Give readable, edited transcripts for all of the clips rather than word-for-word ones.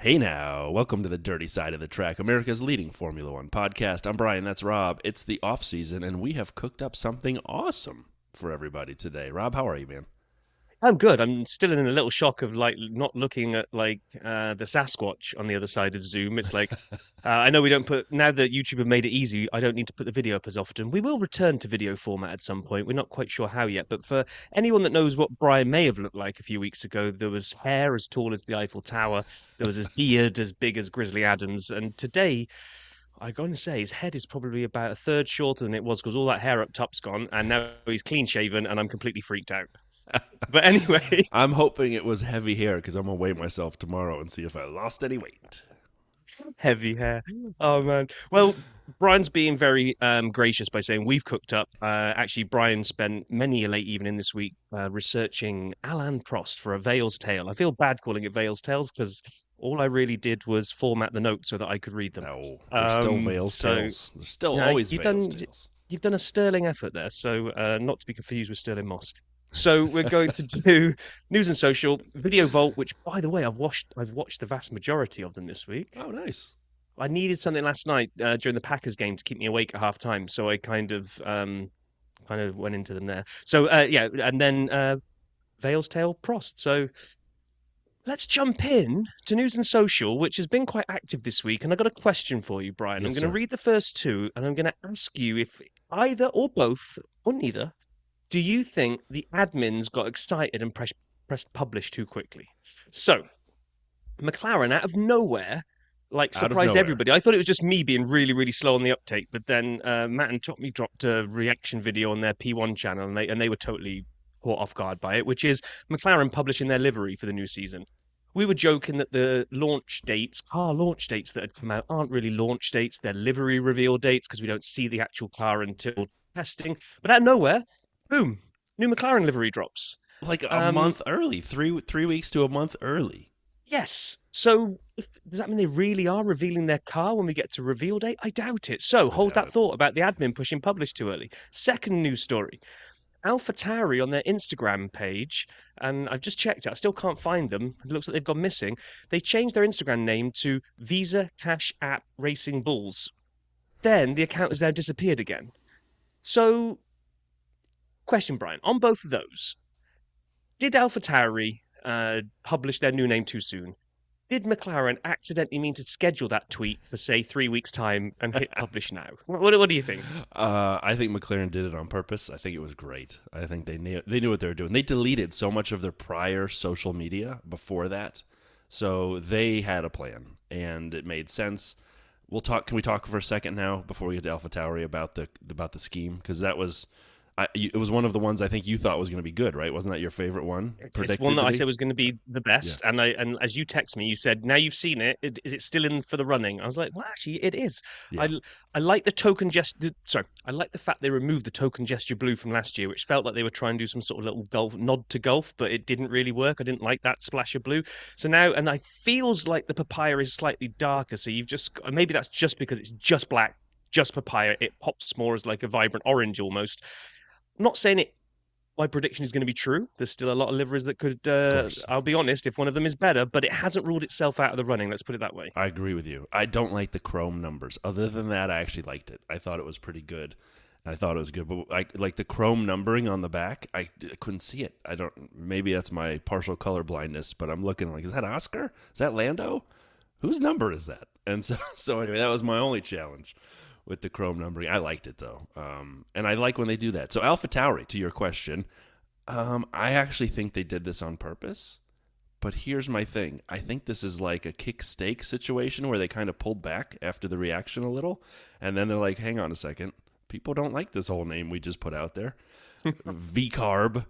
Hey now, welcome to the Dirty Side of the Track, America's leading Formula One podcast. I'm Brian, that's Rob. It's the off season, and we have cooked up something awesome for everybody today. Rob, how are you, man? I'm good. I'm still in a little shock of not looking at the Sasquatch on the other side of Zoom. It's like I know we don't put now that YouTube have made it easy. I don't need to put the video up as often. We will return to video format at some point. We're not quite sure how yet. But for anyone that knows what Brian may have looked like a few weeks ago, there was hair as tall as the Eiffel Tower. There was his beard as big as Grizzly Adams. And today, I'm going to say his head is probably about a third shorter than it was because all that hair up top's gone, and now he's clean shaven, and I'm completely freaked out. But anyway, I'm hoping it was heavy hair because I'm going to weigh myself tomorrow and see if I lost any weight. heavy hair. Oh man. Well, Brian's being very gracious by saying we've cooked up. Actually, Brian spent many a late evening this week researching Alain Prost for a Vale's Tale. I feel bad calling it Vale's Tales because all I really did was format the notes so that I could read them. No, there's still Vale's So Tales. There's still yeah, always Vale's Tales. you've done a sterling effort there. So not to be confused with Sterling Moss. So we're going to do news and social video vault, which by the way I've watched the vast majority of them this week. Oh, nice. I needed something last night during the Packers game to keep me awake at half time, so I kind of went into them there. So yeah, and then Vale's Tale Prost. So let's jump in to news and social, which has been quite active this week. And I've got a question for you, Brian. Yes, I'm going sir. to read the first two, and I'm going to ask you if either or both or neither do you think the admins got excited and pressed publish too quickly? So McLaren out of nowhere Out of surprised nowhere. everybody. I thought it was just me being really, really slow on the uptake, but then Matt and Tommy dropped a reaction video on their P1 channel, and they were totally caught off guard by it, which is McLaren publishing their livery for the new season. We were joking that the launch dates, car launch dates that had come out, aren't really launch dates; they're livery reveal dates because we don't see the actual car until testing. But out of nowhere, boom, new McLaren livery drops. Like a Um, month early, three weeks to a month early. Yes. So does that mean they really are revealing their car when we get to reveal date? I doubt it. So I hold doubt that it. thought about the admin pushing publish too early. Second news story. AlphaTauri on their Instagram page, and I've just checked it, I still can't find them. It looks like they've gone missing. They changed their Instagram name to Visa Cash App Racing Bulls. Then the account has now disappeared again. So, question, Brian, on both of those, did AlphaTauri publish their new name too soon? Did McLaren accidentally mean to schedule that tweet for, say, 3 weeks' time and hit publish now? What do you think? I think McLaren did it on purpose. I think it was great. I think they knew what they were doing. They deleted so much of their prior social media before that, so they had a plan, and it made sense. We'll talk. Can we talk for a second now before we get to AlphaTauri about the scheme? Because it was one of the ones I think you thought was going to be good, right? Wasn't that your favorite one? It's one Predicted that to I be. said was going to be the Yeah. best, and as you text me, you said now you've seen it. Is it still in for the running? I was like, well, actually, it is. Yeah. I I like the token gesture. Sorry, I like the fact they removed the token gesture blue from last year, which felt like they were trying to do some sort of little golf nod to golf, but it didn't really work. I didn't like that splash of blue. So now, and I feels like the papaya is slightly darker. So you've just maybe that's just because it's just black, just papaya. It pops more as like a vibrant orange almost. I'm not saying it my prediction is going to be true. There's still a lot of liveries that could, Of course. I'll be honest, if one of them is better, but it hasn't ruled itself out of the running. Let's put it that way. I agree with you. I don't like the chrome numbers. Other than that, I actually liked it. I thought it was pretty good. I thought it was good, but like the chrome numbering on the back, I couldn't see it. I don't. Maybe that's my partial color blindness, but I'm looking like, is that Oscar? Is that Lando? Whose number is that? And so, so anyway, that was my only challenge with the chrome numbering. I liked it though, and I like when they do that. So Alpha Tauri, to your question, I actually think they did this on purpose. But here's my thing. I think this is like a kick stake situation where they kind of pulled back after the reaction a little. And then they're like, hang on a second. People don't like this whole name we just put out there. V Carb.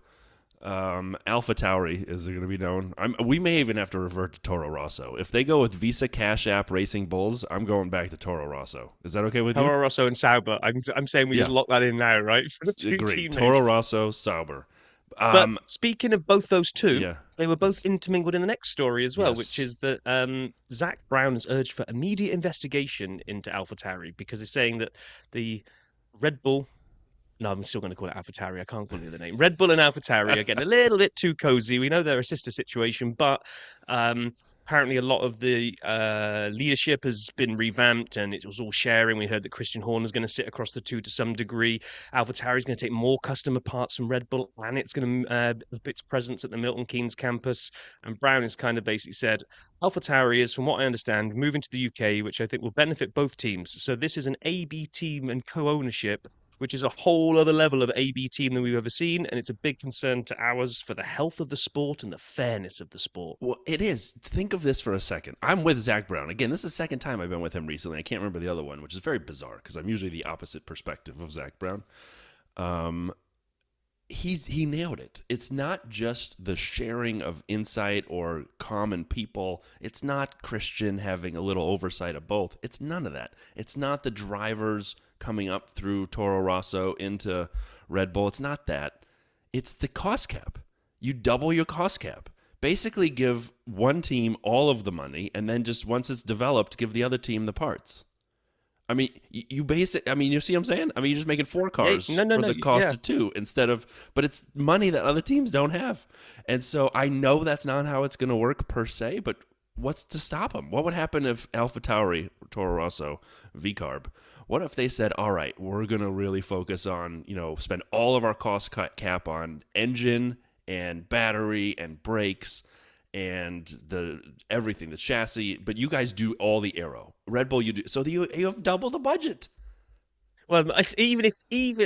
Alpha Tauri is going to be known. We may even have to revert to Toro Rosso. If they go with Visa Cash App Racing Bulls, I'm going back to Toro Rosso. Is that okay with you? Toro Rosso and Sauber. I'm saying we just Yeah, lock that in now, right? For the two agreed. team Toro names. Rosso, Sauber. But speaking of both those two, Yeah. they were both Yes. intermingled in the next story as well, which Yes. is that Zach Brown has urged for immediate investigation into AlphaTauri because they're saying that the Red Bull. No, I'm still going to call it AlphaTauri. I can't call it the other name. Red Bull and AlphaTauri are getting a little bit too cozy. We know they're a sister situation, but apparently a lot of the leadership has been revamped and it was all sharing. We heard that Christian Horner's going to sit across the two to some degree. AlphaTauri is going to take more customer parts from Red Bull, and it's going to up its presence at the Milton Keynes campus. And Brown has kind of basically said AlphaTauri is, from what I understand, moving to the UK, which I think will benefit both teams. So this is an AB team and co-ownership, which is a whole other level of AB team than we've ever seen, and it's a big concern to ours for the health of the sport and the fairness of the sport. Well, it is. Think of this for a second. I'm with Zach Brown. Again, this is the second time I've been with him recently. I can't remember the other one, which is very bizarre because I'm usually the opposite perspective of Zach Brown. He nailed it. It's not just the sharing of insight or common people. It's not Christian having a little oversight of both. It's none of that. It's not the drivers coming up through Toro Rosso into Red Bull. It's not that. It's the cost cap. You double your cost cap. Basically give one team all of the money, and then just once it's developed, give the other team the parts. I mean, you see what I'm saying? I mean, you're just making four cars for the cost of two instead of, but it's money that other teams don't have. And so I know that's not how it's going to work per se, but what's to stop them? What would happen if AlphaTauri, Toro Rosso, VCarb, what if they said, all right, we're going to really focus on, spend all of our cost cap on engine and battery and brakes and everything, the chassis, but you guys do all the aero. Red Bull, you do. So you have double the budget. Well, even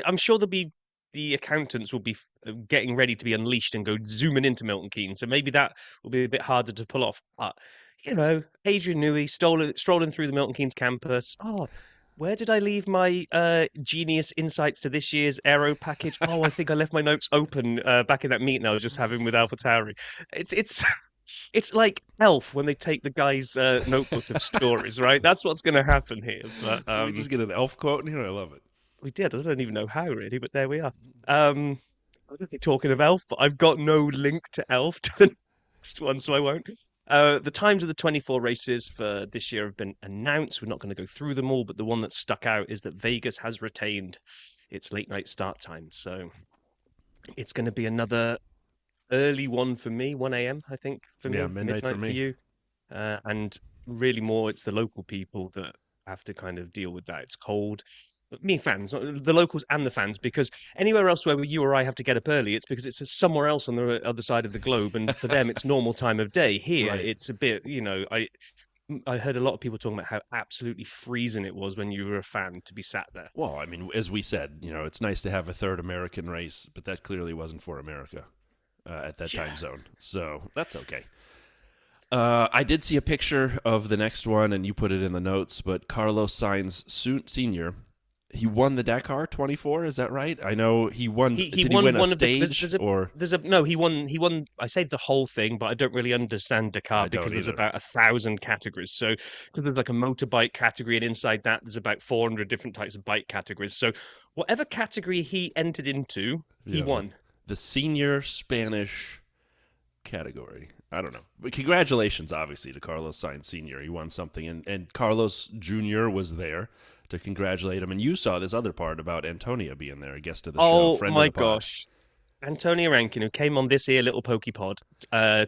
I'm sure the accountants will be getting ready to be unleashed and go zooming into Milton Keynes. So maybe that will be a bit harder to pull off. But, Adrian Newey strolling through the Milton Keynes campus. Oh, where did I leave my genius insights to this year's aero package? Oh, I think I left my notes open back in that meeting I was just having with AlphaTauri. It's like Elf when they take the guy's notebook of stories, right? That's what's going to happen here. But Did we just get an Elf quote in here? I love it. we did. I don't even know how really, but there we are. I don't think talking of Elf, but I've got no link to Elf to the next one, so I won't. The times of the 24 races for this year have been announced. We're not going to go through them all, but the one that stuck out is that Vegas has retained its late night start time. So it's going to be another early one for me, 1 a.m., I think, for me, midnight for me. for you. And really more, it's the local people that have to kind of deal with that. It's cold. But me fans, the locals and the fans, because anywhere else where you or I have to get up early, it's because it's somewhere else on the other side of the globe. And for them, it's normal time of day. Here, Right. it's a bit, I heard a lot of people talking about how absolutely freezing it was when you were a fan to be sat there. Well, I mean, as we said, it's nice to have a third American race, but that clearly wasn't for America at that time zone. So that's okay. I did see a picture of the next one, and you put it in the notes, but Carlos Sainz Sr., he won the Dakar 24, is that right? I know he won. Did he win a stage? No, he won. I say the whole thing, but I don't really understand Dakar because there's about 1,000 categories. So because there's like a motorbike category, and inside that there's about 400 different types of bike categories. So whatever category he entered into, he won. The senior Spanish category. I don't know. But congratulations, obviously, to Carlos Sainz Sr. He won something, and Carlos Jr. was there to congratulate him. And you saw this other part about Antonia being there, a guest of the show. Oh, my gosh. Antonia Rankin, who came on this here little pokey pod,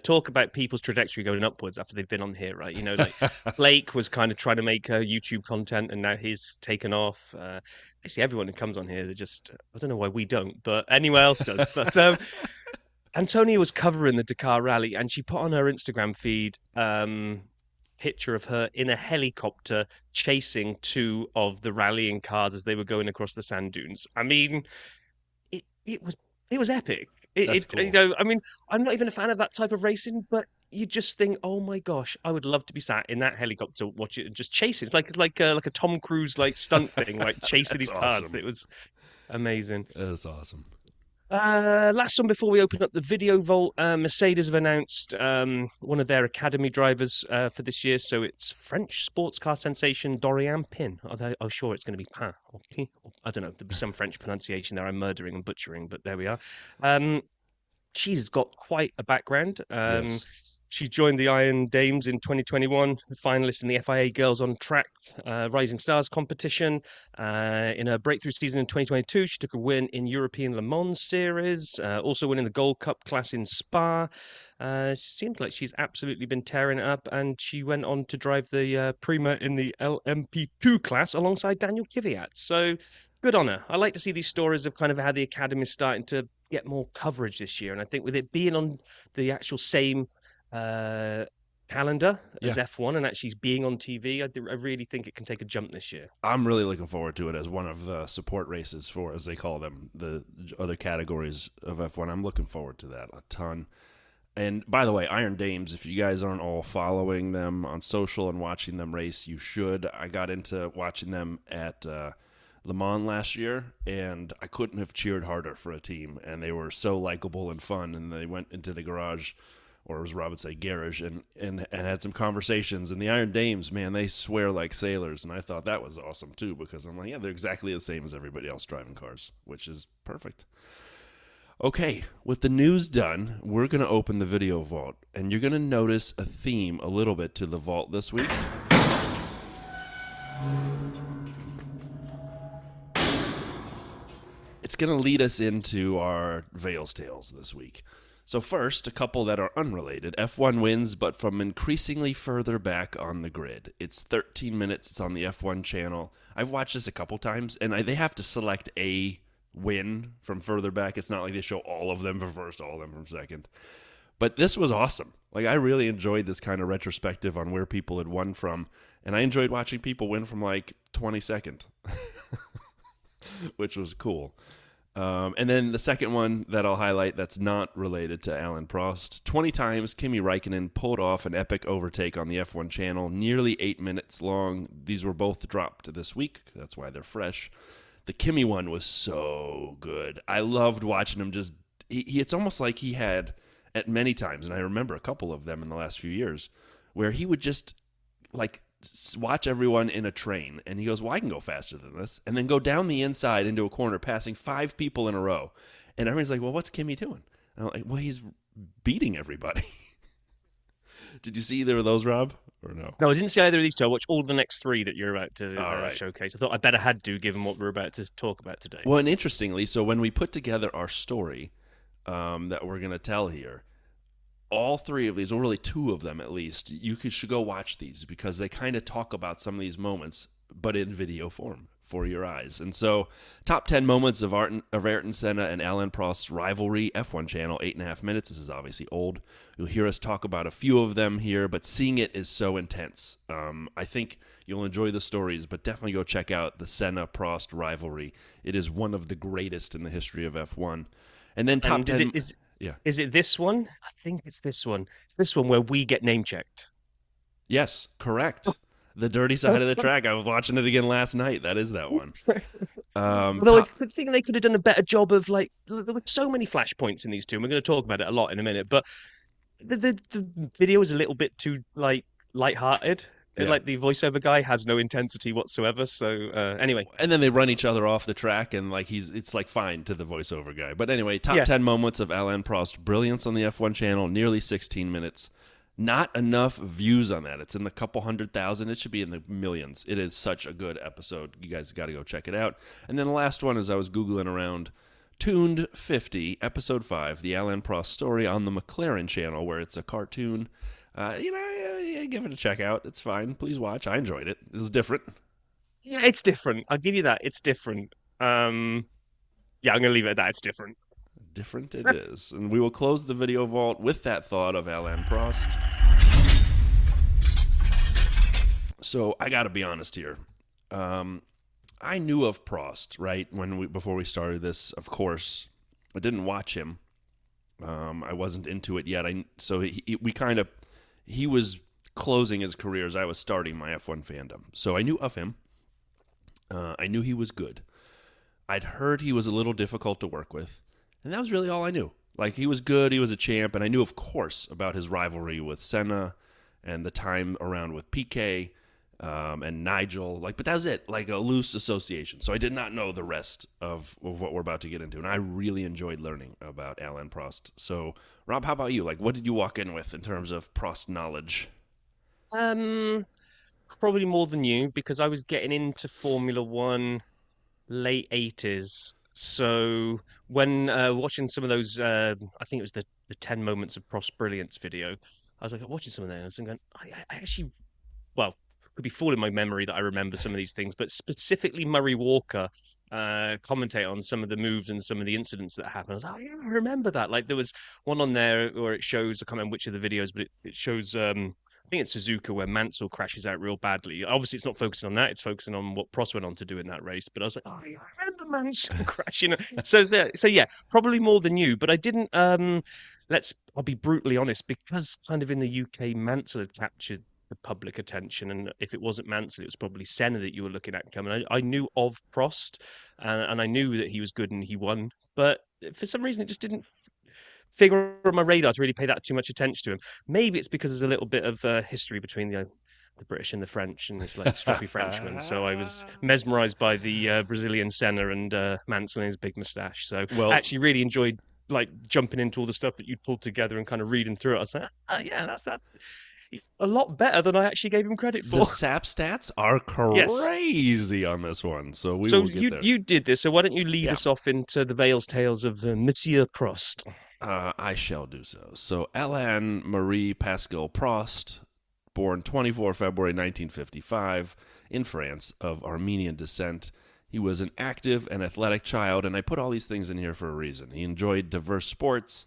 talk about people's trajectory going upwards after they've been on here, right? Like Blake was kind of trying to make YouTube content, and now he's taken off. Basically, everyone who comes on here, they're just, I don't know why we don't, but anyone else does. But Antonia was covering the Dakar Rally, and she put on her Instagram feed picture of her in a helicopter chasing two of the rallying cars as they were going across the sand dunes. I mean, it was epic. That's cool. I mean, I'm not even a fan of that type of racing, but you just think, oh my gosh, I would love to be sat in that helicopter, watch it, and just chasing. It's like a Tom Cruise stunt thing, like chasing these cars. Awesome. It was amazing. That's awesome. Last one before we open up the video vault, Mercedes have announced one of their academy drivers for this year. So it's French sports car sensation Dorian Pin. I'm sure it's going to be Pin or Pin. I don't know. There'll be some French pronunciation there. I'm murdering and butchering, but there we are. She's got quite a background. Yes. She joined the Iron Dames in 2021, finalist in the FIA Girls on Track Rising Stars competition. In her breakthrough season in 2022, she took a win in European Le Mans Series, also winning the Gold Cup class in Spa. She seems like she's absolutely been tearing it up, and she went on to drive the Prima in the LMP2 class alongside Daniel Kvyat. So good on her. I like to see these stories of kind of how the academy is starting to get more coverage this year, and I think with it being on the actual same calendar as F1 and actually being on TV, I really think it can take a jump this year. I'm really looking forward to it as one of the support races for, as they call them, the other categories of F1. I'm looking forward to that a ton. And by the way, Iron Dames, if you guys aren't all following them on social and watching them race, you should. I got into watching them at Le Mans last year, and I couldn't have cheered harder for a team. And they were so likable and fun, and they went into the garage, or as Rob would say, garage, and had some conversations. And the Iron Dames, man, they swear like sailors. And I thought that was awesome, too, because I'm like, yeah, they're exactly the same as everybody else driving cars, which is perfect. Okay, with the news done, we're going to open the video vault. And you're going to notice a theme a little bit to the vault this week. It's going to lead us into our Vale's Tales this week. So first, a couple that are unrelated. F1 wins, but from increasingly further back on the grid. It's 13 minutes. It's on the F1 channel. I've watched this a couple times, and they have to select a win from further back. It's not like they show all of them from first, all of them from second. But this was awesome. Like, I really enjoyed this kind of retrospective on where people had won from, and I enjoyed watching people win from, like, 22nd, which was cool. And then the second one that I'll highlight that's not related to Alain Prost. 20 times Kimi Räikkönen pulled off an epic overtake on the F1 channel, nearly 8 minutes long. These were both dropped this week. That's why they're fresh. The Kimi one was so good. I loved watching him just... It's almost like he had, at many times, and I remember a couple of them in the last few years, where he would just, like, watch everyone in a train, and he goes, well, I can go faster than this, and then go down the inside into a corner, passing 5 people in a row. And everyone's like, well, what's Kimi doing? And I'm like, well, he's beating everybody. Did you see either of those, Rob, or no? No, I didn't see either of these two. I watched all the next 3 that you're about to showcase. I thought I better had to, given what we're about to talk about today. Well, and interestingly, so when we put together our story that we're going to tell here, all 3 of these, or really 2 of them at least, should go watch these because they kind of talk about some of these moments, but in video form for your eyes. And so, top 10 moments of Ayrton Senna and Alain Prost's rivalry, F1 channel, 8.5 minutes. This is obviously old. You'll hear us talk about a few of them here, but seeing it is so intense. I think you'll enjoy the stories, but definitely go check out the Senna-Prost rivalry. It is one of the greatest in the history of F1. And then top 10... Is it this one? I think it's this one. It's this one where we get name-checked. Yes, correct. The dirty side of the track. I was watching it again last night. That is that one. Although I think they could have done a better job of, like, there were so many flashpoints in these two, and we're going to talk about it a lot in a minute, but the video is a little bit too, like, lighthearted. Yeah. Like, the voiceover guy has no intensity whatsoever. So anyway, and then they run each other off the track, and like it's like fine to the voiceover guy. But anyway, top 10 moments of Alain Prost brilliance on the F1 channel, nearly 16 minutes. Not enough views on that. It's in the couple 100,000. It should be in the millions. It is such a good episode. You guys got to go check it out. And then the last one, as I was Googling around, Tuned 50, episode 5, the Alain Prost story on the McLaren channel, where it's a cartoon. Give it a check out. It's fine. Please watch. I enjoyed it. It was different. Yeah, it's different. I'll give you that. It's different. I'm going to leave it at that. It's different. Different it is. And we will close the video vault with that thought of Alain Prost. So I got to be honest here. I knew of Prost, right? Before we started this, of course. I didn't watch him. I wasn't into it yet. He was closing his career as I was starting my F1 fandom. So I knew of him. I knew he was good. I'd heard he was a little difficult to work with. And that was really all I knew. Like, he was good, he was a champ, and I knew, of course, about his rivalry with Senna and the time around with Piquet. and Nigel. But that was it, like a loose association. So I did not know the rest of what we're about to get into, and I really enjoyed learning about Alain Prost. So, Rob, how about you? What did you walk in with in terms of Prost knowledge? Um, Probably more than you because I was getting into Formula One late 80s. So when watching some of those, I think it was the 10 moments of Prost Brilliance video. I was like watching some of those and going, I actually, well, could be fooling my memory that I remember some of these things, but specifically Murray Walker commentate on some of the moves and some of the incidents that happened. I was like, oh, yeah, I remember that. Like there was one on there where it shows, I can't remember which of the videos, but it shows I think it's Suzuka where Mansell crashes out real badly. Obviously, it's not focusing on that; it's focusing on what Prost went on to do in that race. But I was like, "Oh, yeah, I remember Mansell crashing." So yeah, probably more than you. But I didn't. I'll be brutally honest, because kind of in the UK, Mansell had captured the public attention, and if it wasn't Mansell, it was probably Senna that you were looking at coming. I knew of Prost, and I knew that he was good and he won, but for some reason, it just didn't figure on my radar to really pay that too much attention to him. Maybe it's because there's a little bit of history between the British and the French, and it's like strappy Frenchman. So I was mesmerised by the Brazilian Senna and Mansell and his big moustache. So I Well, actually really enjoyed jumping into all the stuff that you'd pulled together and kind of reading through it. I was like, yeah, that's that. He's a lot better than I actually gave him credit the for. SAP stats are Yes. crazy on this one, so we So will get there. you did this. So why don't you lead Yeah. us off into the Vale's tales of Monsieur Prost? I shall do so. So, Alain Marie Pascal Prost, born 24 February 1955 in France, of Armenian descent. He was an active and athletic child, and I put all these things in here for a reason. He enjoyed diverse sports,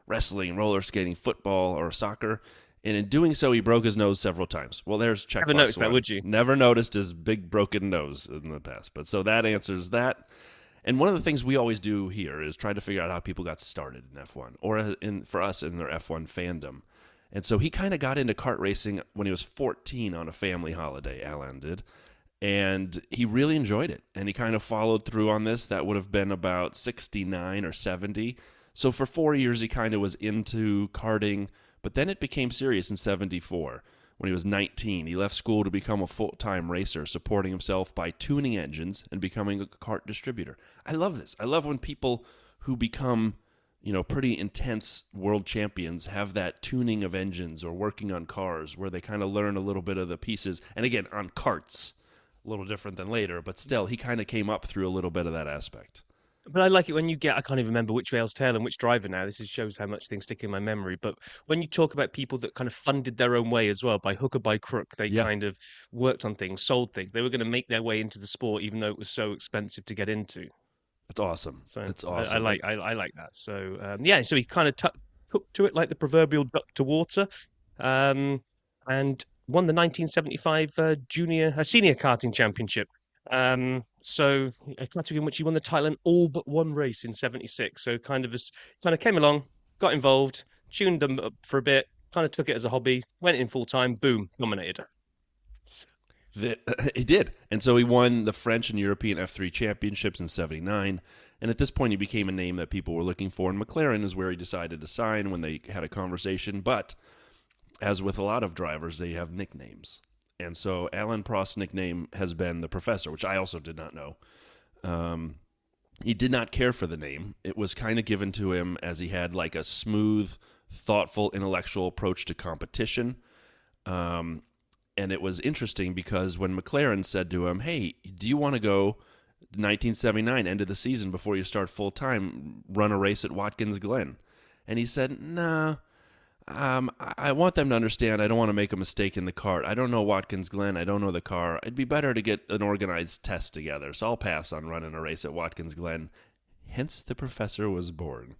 wrestling, roller skating, football, or soccer, and in doing so, he broke his nose several times. Well, there's Never checkbox noticed that, one. would you? Never noticed his big broken nose in the past. But so that answers that. And one of the things we always do here is try to figure out how people got started in F1, or for us in their F1 fandom. And so he kind of got into kart racing when he was 14 on a family holiday, Alan did. And he really enjoyed it. And he kind of followed through on this. That would have been about 69 or 70. So for 4 years, he kind of was into karting. But then it became serious in 74. When he was 19, he left school to become a full-time racer, supporting himself by tuning engines and becoming a kart distributor. I love this. I love when people who become, pretty intense world champions have that tuning of engines or working on cars where they kind of learn a little bit of the pieces. And again, on karts, a little different than later, but still, he kind of came up through a little bit of that aspect. But I like it when you get, I can't even remember which Vale's tale and which driver now. This shows how much things stick in my memory. But when you talk about people that kind of funded their own way as well, by hook or by crook, they Yeah, kind of worked on things, sold things. They were going to make their way into the sport, even though it was so expensive to get into. it's awesome. So It's I awesome. like I like that. So yeah, so he kind of took to it like the proverbial duck to water, um, and won the 1975 senior karting championship. So a category in which he won the title in all but one race in '76. So kind of came along, got involved, tuned them up for a bit, kind of took it as a hobby, went in full time, boom, nominated. He did. And so he won the French and European F3 championships in 79. And at this point, he became a name that people were looking for. And McLaren is where he decided to sign when they had a conversation. But as with a lot of drivers, they have nicknames. And so Alain Prost's nickname has been the Professor, which I also did not know. He did not care for the name. It was kind of given to him as he had like a smooth, thoughtful, intellectual approach to competition. And it was interesting because when McLaren said to him, "Hey, do you want to go 1979, end of the season before you start full time, run a race at Watkins Glen?" And he said, "Nah, I want them to understand I don't want to make a mistake in the kart. I don't know Watkins Glen. I don't know the car. It'd be better to get an organized test together. So I'll pass on running a race at Watkins Glen." Hence, the Professor was born.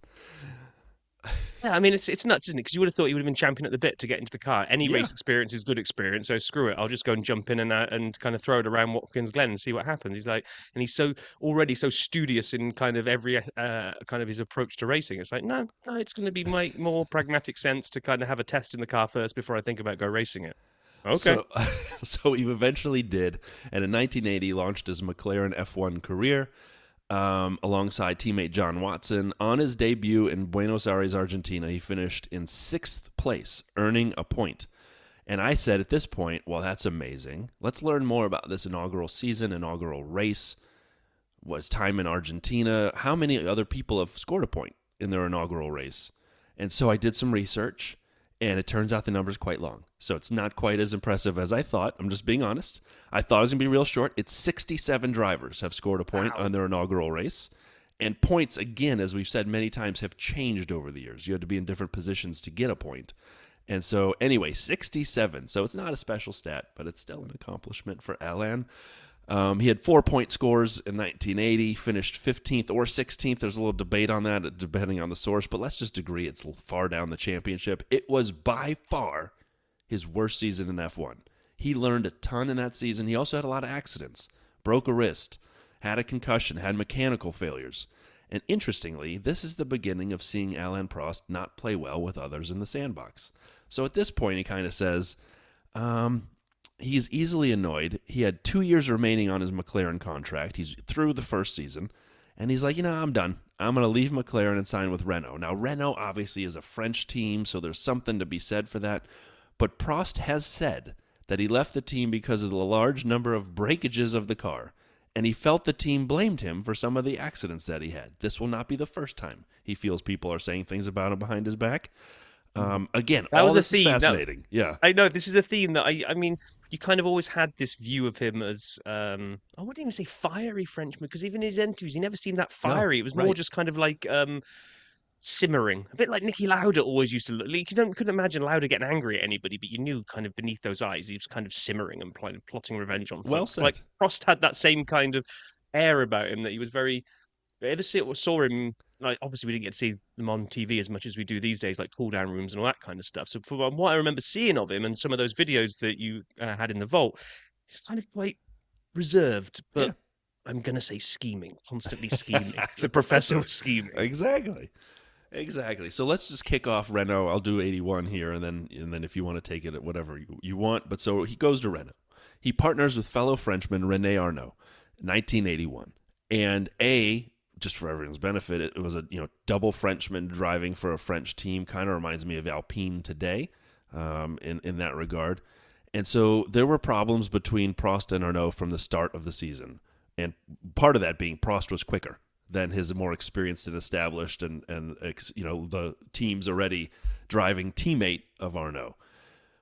Yeah, I mean it's nuts, isn't it? Because you would have thought he would have been champion at the bit to get into the car. Any Yeah. race experience is good experience, so screw it. I'll just go and jump in and kind of throw it around Watkins Glen and see what happens. He's like, and he's so already so studious in kind of every kind of his approach to racing. It's like, no, it's going to be my more pragmatic sense to kind of have a test in the car first before I think about go racing it. Okay. So, so he eventually did, and in 1980 launched his McLaren F1 career alongside teammate John Watson. On his debut in Buenos Aires, Argentina, he finished in 6th place, earning a point. And I said at this point, well, that's amazing. Let's learn more about this inaugural season, inaugural race. Was time in Argentina? How many other people have scored a point in their inaugural race? And so I did some research, and it turns out the number's quite long. So it's not quite as impressive as I thought. I'm just being honest. I thought it was going to be real short. It's 67 drivers have scored a point Wow. on their inaugural race. And points, again, as we've said many times, have changed over the years. You had to be in different positions to get a point. And so, anyway, 67. So it's not a special stat, but it's still an accomplishment for Alain. He had 4-point scores in 1980, finished 15th or 16th. There's a little debate on that, depending on the source, but let's just agree it's far down the championship. It was by far his worst season in F1. He learned a ton in that season. He also had a lot of accidents, broke a wrist, had a concussion, had mechanical failures. And interestingly, this is the beginning of seeing Alain Prost not play well with others in the sandbox. So at this point, he kind of says, he's easily annoyed. He had 2 years remaining on his McLaren contract. He's through the first season. And he's like, I'm done. I'm going to leave McLaren and sign with Renault. Now, Renault obviously is a French team, so there's something to be said for that. But Prost has said that he left the team because of the large number of breakages of the car. And he felt the team blamed him for some of the accidents that he had. This will not be the first time he feels people are saying things about him behind his back. Again, That all was a this is theme. fascinating. Yeah. I know this is a theme that I mean, you kind of always had this view of him as I wouldn't even say fiery Frenchman because even his interviews, he never seemed that No, fiery. It was more right. just kind of like simmering, a bit like Nicky Lauda always used to look. Like, couldn't imagine Lauda getting angry at anybody, but you knew kind of beneath those eyes he was kind of simmering and plotting revenge on Well folks. Like said. Prost had that same kind of air about him that he was very. Ever saw him like obviously we didn't get to see them on TV as much as we do these days, like cool down rooms and all that kind of stuff. So from what I remember seeing of him and some of those videos that you had in the vault, he's kind of quite reserved, Yeah. but I'm gonna say scheming, constantly scheming. The The professor professor. was scheming. Exactly. Exactly. So let's just kick off Renault. I'll do 81 here, and then if you want to take it at whatever you want. But so he goes to Renault. He partners with fellow Frenchman René Arnoux, 1981. And just for everyone's benefit, it was a double Frenchman driving for a French team. Kind of reminds me of Alpine today, in that regard. And so there were problems between Prost and Arnoux from the start of the season, and part of that being Prost was quicker than his more experienced and established and the team's already driving teammate of Arnoux.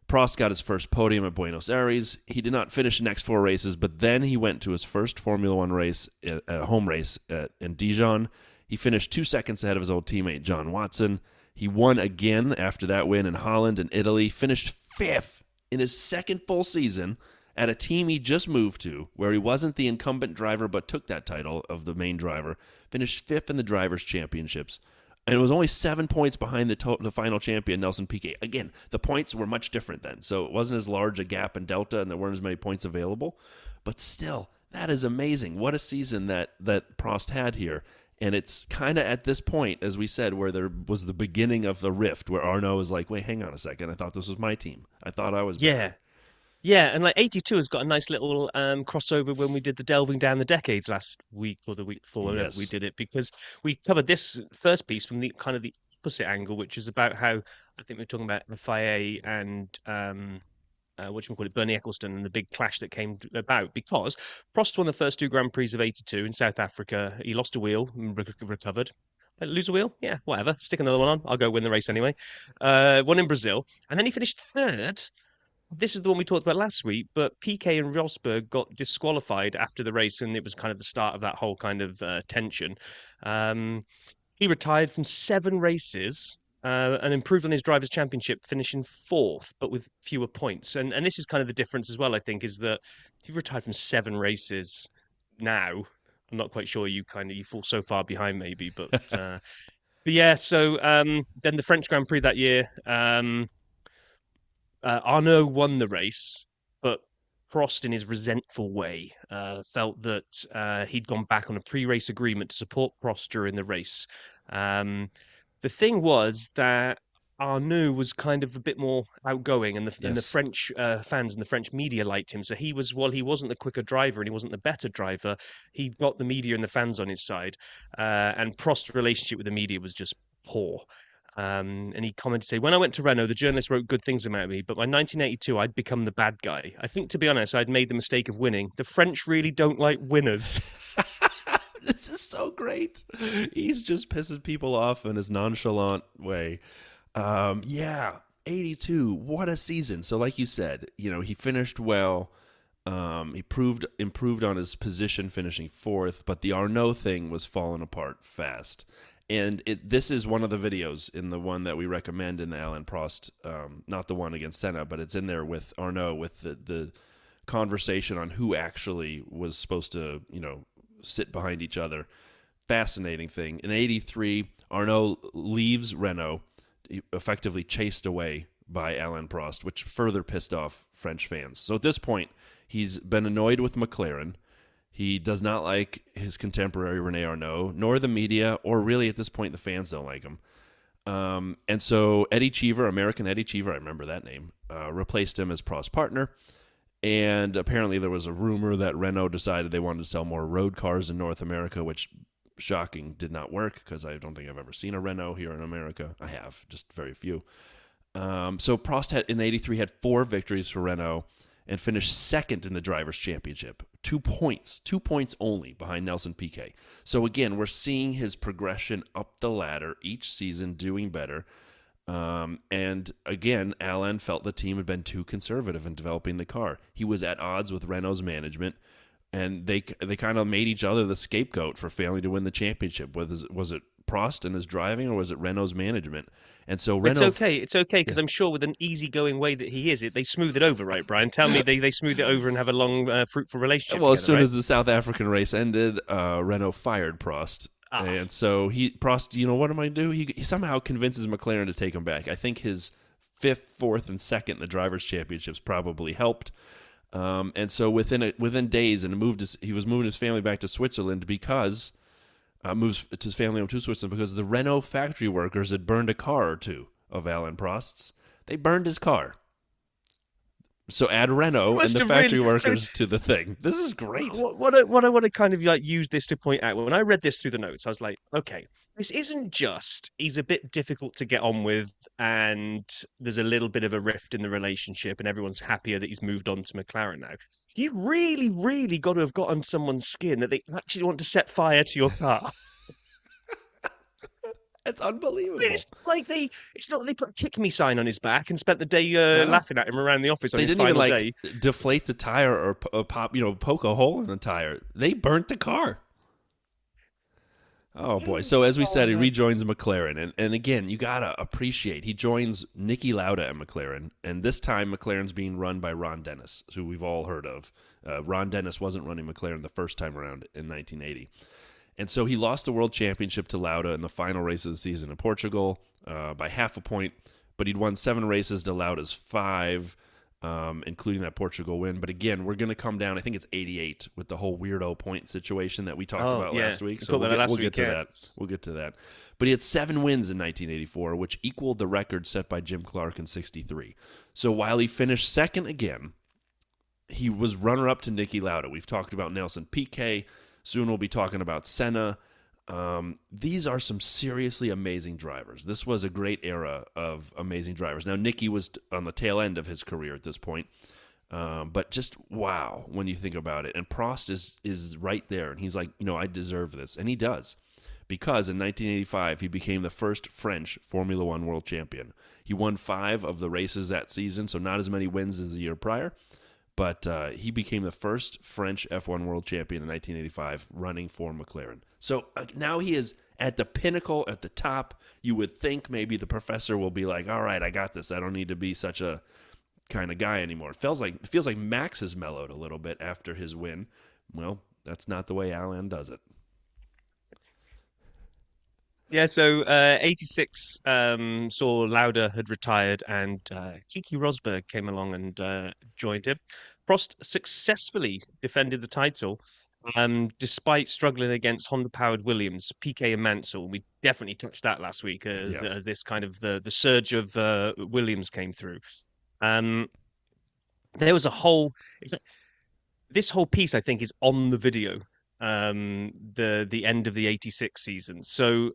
Prost got his first podium at Buenos Aires. He did not finish the next 4 races, but then he went to his first Formula One race, a home race in Dijon. He finished 2 seconds ahead of his old teammate John Watson. He won again after that win in Holland and Italy, finished 5th in his second full season at a team he just moved to, where he wasn't the incumbent driver but took that title of the main driver, finished 5th in the Drivers' Championships. And it was only 7 points behind the final champion, Nelson Piquet. Again, the points were much different then, so it wasn't as large a gap in Delta, and there weren't as many points available. But still, that is amazing. What a season that Prost had here. And it's kind of at this point, as we said, where there was the beginning of the rift, where Arnoux was like, wait, hang on a second. I thought this was my team. I thought I was Yeah. better. Yeah, and like 82 has got a nice little crossover when we did the delving down the decades last week or the week before, whenever we Yes. did it, because we covered this first piece from the kind of the opposite angle, which is about how I think we are talking about FIA and what you call it, Bernie Ecclestone and the big clash that came about because Prost won the first 2 Grand Prix of 82 in South Africa. He lost a wheel and recovered. Lose a wheel? Yeah, whatever. Stick another one on. I'll go win the race anyway. Won in Brazil. And then he finished third. This is the one we talked about last week, but Piquet and Rosberg got disqualified after the race, and it was kind of the start of that whole kind of tension. He retired from 7 races and improved on his drivers' championship, finishing 4th, but with fewer points. And this is kind of the difference as well, I think, is that if you retired from 7 races now, I'm not quite sure you fall so far behind, maybe, but yeah. So then the French Grand Prix that year. Arnaud won the race, but Prost, in his resentful way, felt that he'd gone back on a pre-race agreement to support Prost during the race. The thing was that Arnaud was kind of a bit more outgoing, and the Yes. French fans and the French media liked him. So while he wasn't the quicker driver and he wasn't the better driver, he got the media and the fans on his side. And Prost's relationship with the media was just poor. And he commented, say, when I went to Renault, the journalists wrote good things about me, but by 1982, I'd become the bad guy. I think, to be honest, I'd made the mistake of winning. The French really don't like winners. This is so great. He's just pissing people off in his nonchalant way. Yeah, 82. What a season. So, like you said, he finished well. He improved on his position, finishing fourth, but the Arnault thing was falling apart fast. And this is one of the videos in the one that we recommend in the Alain Prost, not the one against Senna, but it's in there with Arnault, with the conversation on who actually was supposed to, sit behind each other. Fascinating thing. In 83, Arnault leaves Renault, effectively chased away by Alain Prost, which further pissed off French fans. So at this point, he's been annoyed with McLaren. He does not like his contemporary Rene Arnault, nor the media, or really at this point the fans don't like him. And so Eddie Cheever, American Eddie Cheever, I remember that name, replaced him as Prost's partner. And apparently there was a rumor that Renault decided they wanted to sell more road cars in North America, which, shocking, did not work because I don't think I've ever seen a Renault here in America. I have, just very few. So Prost in 83 had 4 victories for Renault and finished second in the Drivers' Championship. 2 points only behind Nelson Piquet. So again, we're seeing his progression up the ladder each season, doing better. And again, Alain felt the team had been too conservative in developing the car. He was at odds with Renault's management, and they kind of made each other the scapegoat for failing to win the championship. Was it Prost and his driving, or was it Renault's management? And so Renault. It's okay, because I'm sure with an easygoing way that he is, they smooth it over, right, Brian? Tell me they smooth it over and have a long, fruitful relationship. Well, together, as soon right? as the South African race ended, Renault fired Prost. And so Prost, what am I do? He somehow convinces McLaren to take him back. I think his 5th, 4th, and 2nd in the Drivers' Championships probably helped. And so within days, and he was moving his family back to Switzerland because moves his family to Switzerland because the Renault factory workers had burned a car or two of Alain Prost's. They burned his car. So add Renault and the factory workers to the thing. This is great. What I want to kind of use this to point out, when I read this through the notes, I was like, okay, this isn't just he's a bit difficult to get on with, and there's a little bit of a rift in the relationship, and everyone's happier that he's moved on to McLaren now. You really, really got to have got on someone's skin that they actually want to set fire to your car. It's unbelievable. It's not that they put a kick me sign on his back and spent the day laughing at him around the office on his final day. They didn't even deflate the tire or pop, poke a hole in the tire. They burnt the car. Oh boy! So as we said, he rejoins McLaren, and again, you gotta appreciate he joins Niki Lauda at McLaren, and this time McLaren's being run by Ron Dennis, who we've all heard of. Ron Dennis wasn't running McLaren the first time around in 1980. And so he lost the world championship to Lauda in the final race of the season in Portugal by half a point, but he'd won 7 races to Lauda's 5, including that Portugal win. But again, we're going to come down, I think it's 88, with the whole weirdo point situation that we talked about last week. So we'll get to that. We'll get to that. But he had 7 wins in 1984, which equaled the record set by Jim Clark in 63. So while he finished second again, he was runner-up to Niki Lauda. We've talked about Nelson Piquet. Soon we'll be talking about Senna. These are some seriously amazing drivers. This was a great era of amazing drivers. Now, Niki was on the tail end of his career at this point. But just wow when you think about it. And Prost is right there. And he's like, I deserve this. And he does. Because in 1985, he became the first French Formula One world champion. He won 5 of the races that season, so not as many wins as the year prior. But he became the first French F1 world champion in 1985 running for McLaren. So now he is at the pinnacle, at the top. You would think maybe the professor will be like, all right, I got this. I don't need to be such a kind of guy anymore. It feels like Max has mellowed a little bit after his win. Well, that's not the way Alain does it. Yeah, so 86 saw Lauda had retired, and Keke Rosberg came along and joined him. Prost successfully defended the title, despite struggling against Honda-powered Williams, Piquet and Mansell. We definitely touched that last week as this kind of the surge of Williams came through. There was this whole piece, I think, is on the video. The end of the 86 season. So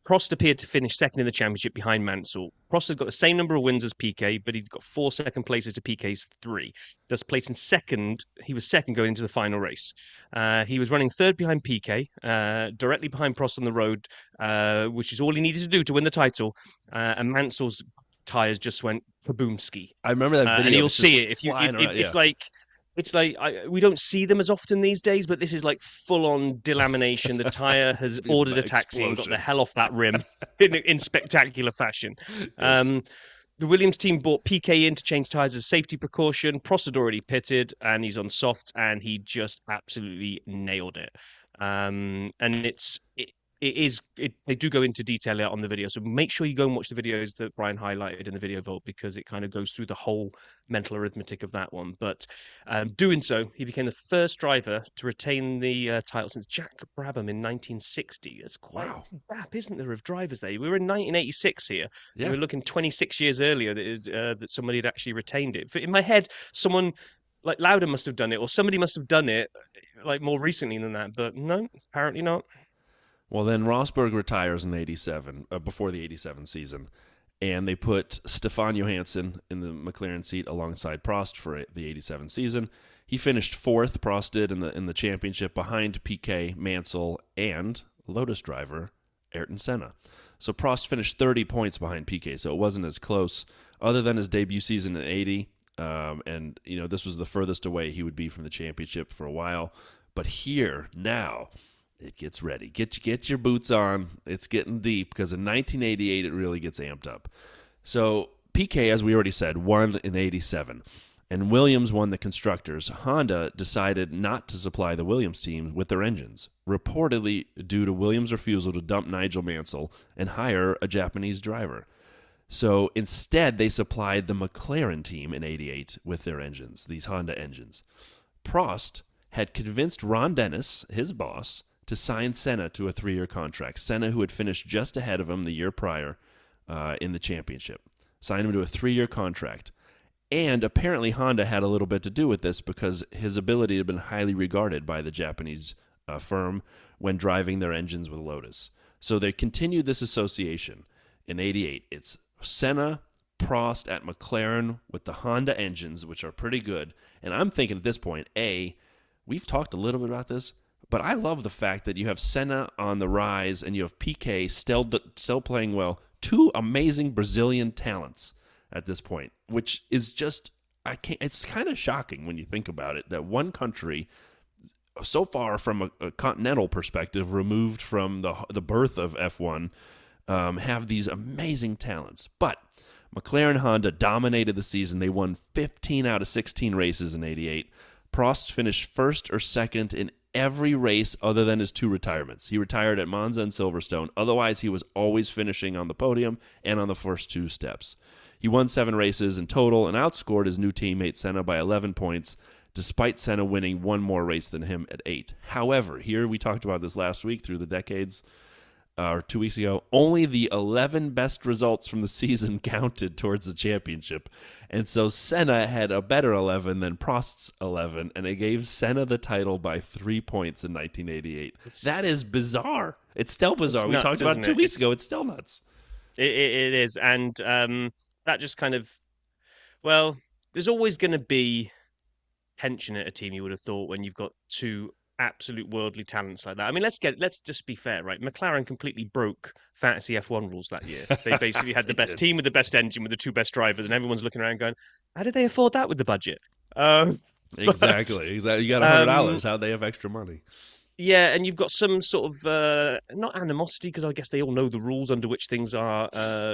Prost appeared to finish second in the championship behind Mansell. Prost had got the same number of wins as Piquet, but he'd got 4 second places to Piquet's 3. Thus, placing second, he was second going into the final race. He was running third behind Piquet, directly behind Prost on the road, which is all he needed to do to win the title. And Mansell's tires just went kaboomski. I remember that video. And you'll see it it's like we don't see them as often these days, but this is like full-on delamination. The tire has ordered a taxi and got the hell off that rim in spectacular fashion. Yes. The Williams team brought Piquet in to change tires as a safety precaution. Prost had already pitted, and he's on softs, and he just absolutely nailed it. They do go into detail on the video, so make sure you go and watch the videos that Brian highlighted in the video vault, because it kind of goes through the whole mental arithmetic of that one. But doing so, he became the first driver to retain the title since Jack Brabham in 1960. It's quite a gap, isn't there, of drivers there? We were in 1986 here. Yeah. We were looking 26 years earlier that somebody had actually retained it. In my head, someone like Lauda must have done it, or somebody must have done it like more recently than that. But no, apparently not. Well, then Rosberg retires in '87, before the '87 season, and they put Stefan Johansson in the McLaren seat alongside Prost for the '87 season. He finished fourth, Prost did, in the championship, behind Piquet, Mansell, and Lotus driver Ayrton Senna. So Prost finished 30 points behind Piquet, so it wasn't as close, other than his debut season in '80. And this was the furthest away he would be from the championship for a while. But here now, it gets ready. Get your boots on. It's getting deep, because in 1988 it really gets amped up. So Piquet, as we already said, won in '87, and Williams won the Constructors. Honda decided not to supply the Williams team with their engines, reportedly due to Williams' refusal to dump Nigel Mansell and hire a Japanese driver. So instead, they supplied the McLaren team in '88 with their engines, these Honda engines. Prost had convinced Ron Dennis, his boss, to sign Senna to a 3-year contract. Senna, who had finished just ahead of him the year prior in the championship, signed him to a 3-year contract. And apparently Honda had a little bit to do with this, because his ability had been highly regarded by the Japanese firm when driving their engines with Lotus. So they continued this association in '88. It's Senna, Prost at McLaren with the Honda engines, which are pretty good. And I'm thinking at this point, we've talked a little bit about this, but I love the fact that you have Senna on the rise and you have Piquet still playing well. 2 amazing Brazilian talents at this point, which is just, it's kind of shocking when you think about it, that one country, so far from a continental perspective, removed from the birth of F1, have these amazing talents. But McLaren Honda dominated the season. They won 15 out of 16 races in '88. Prost finished first or second in every race other than his 2 retirements. He retired at Monza and Silverstone. Otherwise, he was always finishing on the podium and on the first 2 steps. He won 7 races in total and outscored his new teammate Senna by 11 points, despite Senna winning 1 more race than him at 8. However, here we talked about this last week through the decades, or 2 weeks ago, only the 11 best results from the season counted towards the championship. And so Senna had a better 11 than Prost's 11, and it gave Senna the title by 3 points in 1988. That is bizarre. It's still bizarre. We talked about it 2 weeks ago. It's still nuts. It is. And that just kind of, there's always going to be tension at a team, you would have thought, when you've got 2 absolute worldly talents like that. I mean, let's just be fair, right? McLaren completely broke fantasy F1 rules that year. They basically had the best team with the best engine with the 2 best drivers, and everyone's looking around going, how did they afford that with the budget? Exactly. You got $100. How'd they have extra money? Yeah, and you've got some sort of, not animosity, because I guess they all know the rules under which things are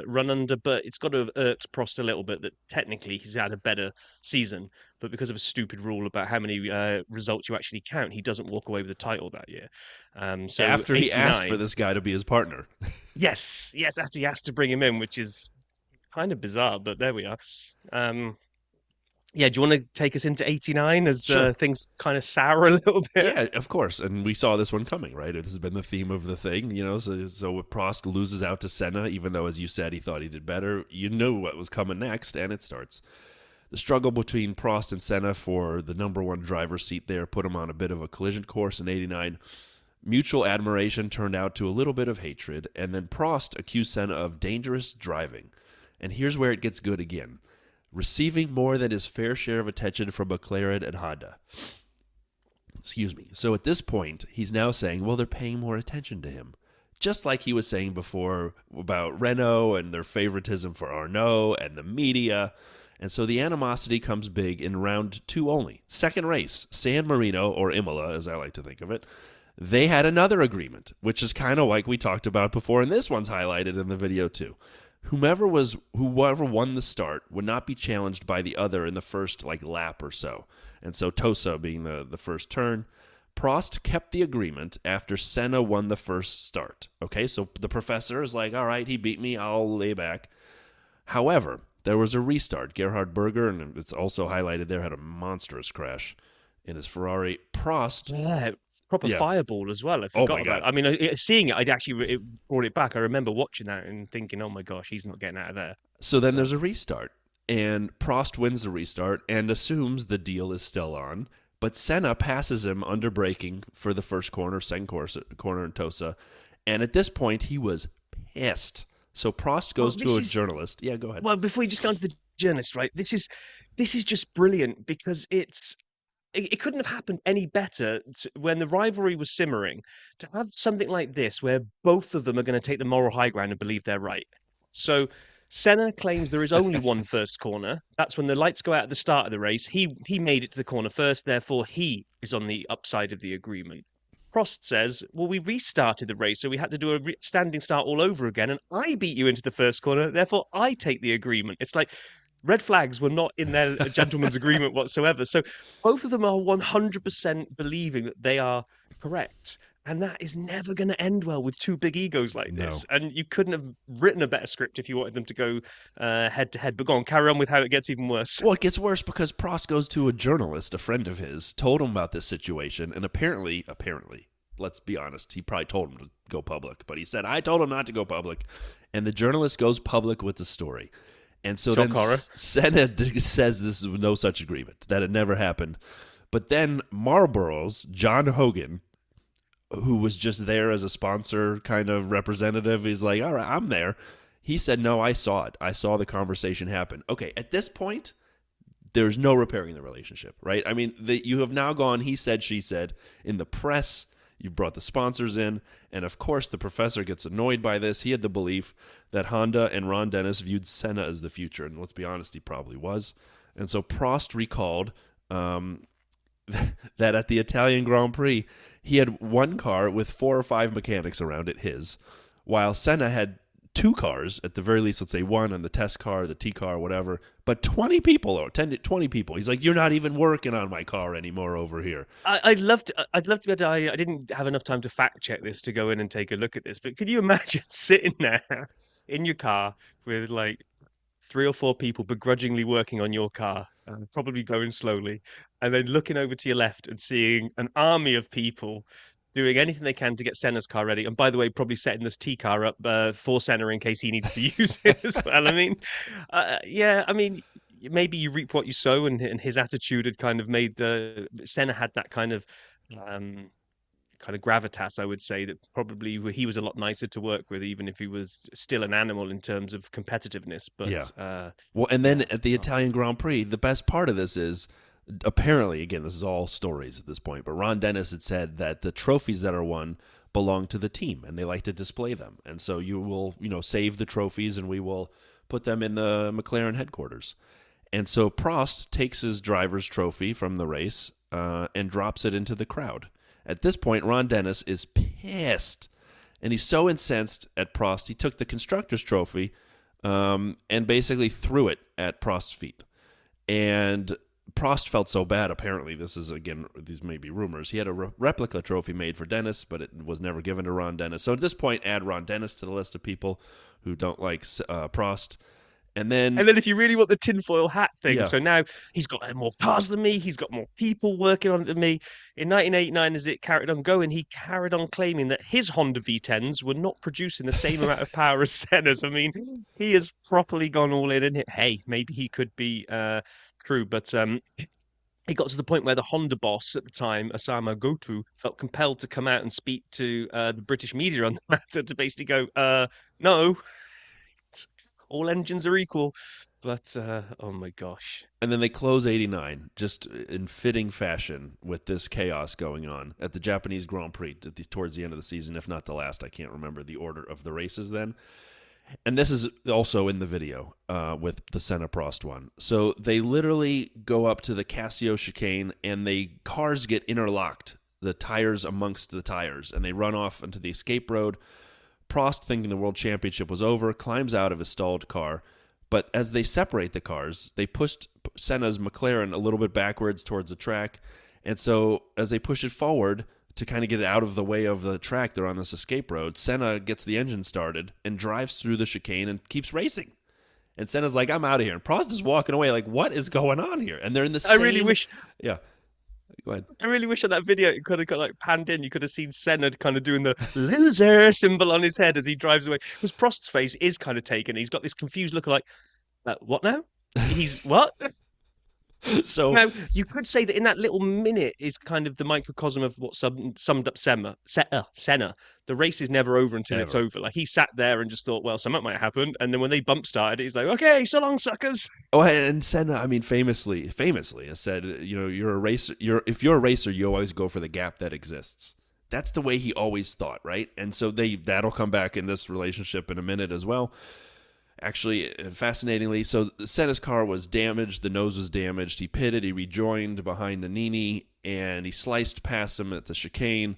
run under, but it's got to have irked Prost a little bit that technically he's had a better season, but because of a stupid rule about how many results you actually count, he doesn't walk away with the title that year. So after he asked for this guy to be his partner. Yes, after he asked to bring him in, which is kind of bizarre, but there we are. Yeah, do you want to take us into '89 as things kind of sour a little bit? Yeah, of course. And we saw this one coming, right? This has been the theme of the thing, So Prost loses out to Senna, even though, as you said, he thought he did better. You knew what was coming next, and it starts. The struggle between Prost and Senna for the number 1 driver's seat there put him on a bit of a collision course in '89. Mutual admiration turned out to a little bit of hatred, and then Prost accused Senna of dangerous driving. And here's where it gets good again. Receiving more than his fair share of attention from McLaren and Honda. Excuse me. So at this point, he's now saying, well, they're paying more attention to him. Just like he was saying before about Renault and their favoritism for Arnault and the media. And so the animosity comes big in round 2 only. Second race, San Marino, or Imola, as I like to think of it. They had another agreement, which is kind of like we talked about before, and this one's highlighted in the video too. Whoever won the start would not be challenged by the other in the first lap or so. And so Tosa being the first turn, Prost kept the agreement after Senna won the first start. Okay, so the professor is like, all right, he beat me, I'll lay back. However, there was a restart. Gerhard Berger, and it's also highlighted there, had a monstrous crash in his Ferrari. Prost... Yeah, proper fireball as well. I Oh forgot my about God. it. I mean, seeing it, it brought it back. I remember watching that and thinking, oh my gosh, he's not getting out of there. So then there's a restart, and Prost wins the restart and assumes the deal is still on, but Senna passes him under braking for the first corner, second corner in Tosa, and at this point he was pissed. So Prost goes to a journalist. Yeah, go ahead. Well, before you just go on to the journalist, right? This is just brilliant because it couldn't have happened any better when the rivalry was simmering to have something like this where both of them are going to take the moral high ground and believe they're right. So Senna claims there is only one first corner. That's when the lights go out at the start of the race. He made it to the corner first, therefore he is on the upside of the agreement. Prost says, well, we restarted the race, so we had to do a standing start all over again, and I beat you into the first corner, therefore I take the agreement. It's like red flags were not in their gentleman's agreement whatsoever. So both of them are 100% believing that they are correct. And that is never going to end well with two big egos like this. No. And you couldn't have written a better script if you wanted them to go head to head. But go on, carry on with how it gets even worse. Well, it gets worse because Prost goes to a journalist, a friend of his, told him about this situation, and apparently, let's be honest, he probably told him to go public. But he said, I told him not to go public. And the journalist goes public with the story. And so then Senna says this is no such agreement, that it never happened. But then Marlboro's John Hogan, who was just there as a sponsor kind of representative, he's like, all right, I'm there. He said, no, I saw it. I saw the conversation happen. Okay, at this point, there's no repairing the relationship, right? I mean, you have now gone he said, she said in the press. You've brought the sponsors in, and of course the professor gets annoyed by this. He had the belief that Honda and Ron Dennis viewed Senna as the future, and let's be honest, he probably was. And so Prost recalled that at the Italian Grand Prix, he had one car with 4 or 5 mechanics around it, his, while Senna had 2 cars, at the very least, let's say one on the test car, the T car, whatever, but 20 people, or 10 to 20 people. He's like, you're not even working on my car anymore over here. I'd love to be able to, I didn't have enough time to fact check this to go in and take a look at this, but could you imagine sitting there in your car with like 3 or 4 people begrudgingly working on your car, probably going slowly, and then looking over to your left and seeing an army of people doing anything they can to get Senna's car ready. And by the way, probably setting this T car up for Senna in case he needs to use it as well. I mean, maybe you reap what you sow, and his attitude had kind of made Senna had that kind of gravitas, I would say, that probably he was a lot nicer to work with, even if he was still an animal in terms of competitiveness. But well, and then at the Italian Grand Prix, the best part of this is, apparently, again, this is all stories at this point, but Ron Dennis had said that the trophies that are won belong to the team, and they like to display them. And so you will, save the trophies, and we will put them in the McLaren headquarters. And so Prost takes his driver's trophy from the race and drops it into the crowd. At this point, Ron Dennis is pissed, and he's so incensed at Prost, he took the constructor's trophy and basically threw it at Prost's feet. And Prost felt so bad, apparently. This is, again, these may be rumors. He had a replica trophy made for Dennis, but it was never given to Ron Dennis. So at this point, add Ron Dennis to the list of people who don't like Prost. And then if you really want the tinfoil hat thing, so now he's got more cars than me, he's got more people working on it than me. In 1989, as it carried on going, he carried on claiming that his Honda V10s were not producing the same amount of power as Senna's. I mean, he has properly gone all in, and hey, maybe he could be true, but it got to the point where the Honda boss at the time, Osama Goto, felt compelled to come out and speak to the British media on the matter to basically go, no, all engines are equal. But oh my gosh. And then they close 89 just in fitting fashion with this chaos going on at the Japanese Grand Prix towards the end of the season, if not the last. I can't remember the order of the races then. And this is also in the video with the Senna Prost one. So they literally go up to the Casio chicane and the cars get interlocked, the tires amongst the tires, and they run off into the escape road. Prost, thinking the world championship was over, climbs out of his stalled car. But as they separate the cars, they pushed Senna's McLaren a little bit backwards towards the track. And so as they push it forward to kind of get it out of the way of the track, they're on this escape road. Senna gets the engine started and drives through the chicane and keeps racing. And Senna's like, I'm out of here. And Prost is walking away like, what is going on here? And they're in the same... I really wish... Yeah. Go ahead. I really wish on that video it could have got like panned in. You could have seen Senna kind of doing the loser symbol on his head as he drives away. Because Prost's face is kind of taken. He's got this confused look like, what now? He's what? So now, you could say that in that little minute is kind of the microcosm of what summed up Senna. The race is never over until it's over. Like he sat there and just thought, well, something might happen. And then when they bump started, he's like, okay, so long, suckers. Oh, and Senna, I mean, famously has said, you're a racer. If you're a racer, you always go for the gap that exists. That's the way he always thought, right? And so that'll come back in this relationship in a minute as well. Actually, fascinatingly, so Senna's car was damaged. The nose was damaged. He pitted. He rejoined behind Nannini, and he sliced past him at the chicane.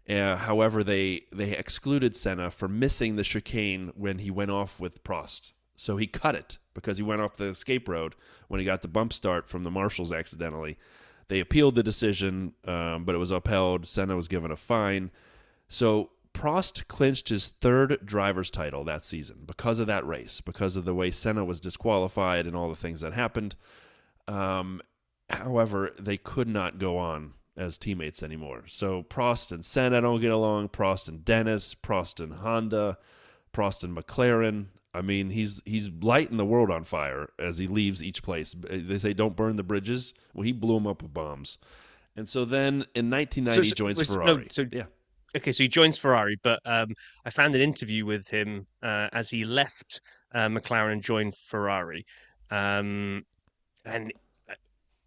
However, they excluded Senna for missing the chicane when he went off with Prost. So he cut it because he went off the escape road when he got the bump start from the marshals accidentally. They appealed the decision, but it was upheld. Senna was given a fine. So Prost clinched his third driver's title that season because of that race, because of the way Senna was disqualified and all the things that happened. However, they could not go on as teammates anymore. So Prost and Senna don't get along, Prost and Dennis, Prost and Honda, Prost and McLaren. I mean, he's lighting the world on fire as he leaves each place. They say don't burn the bridges. Well, he blew them up with bombs. And so then in 1990, he joins Ferrari. Yeah. Okay, so he joins Ferrari, but I found an interview with him as he left McLaren and joined Ferrari. And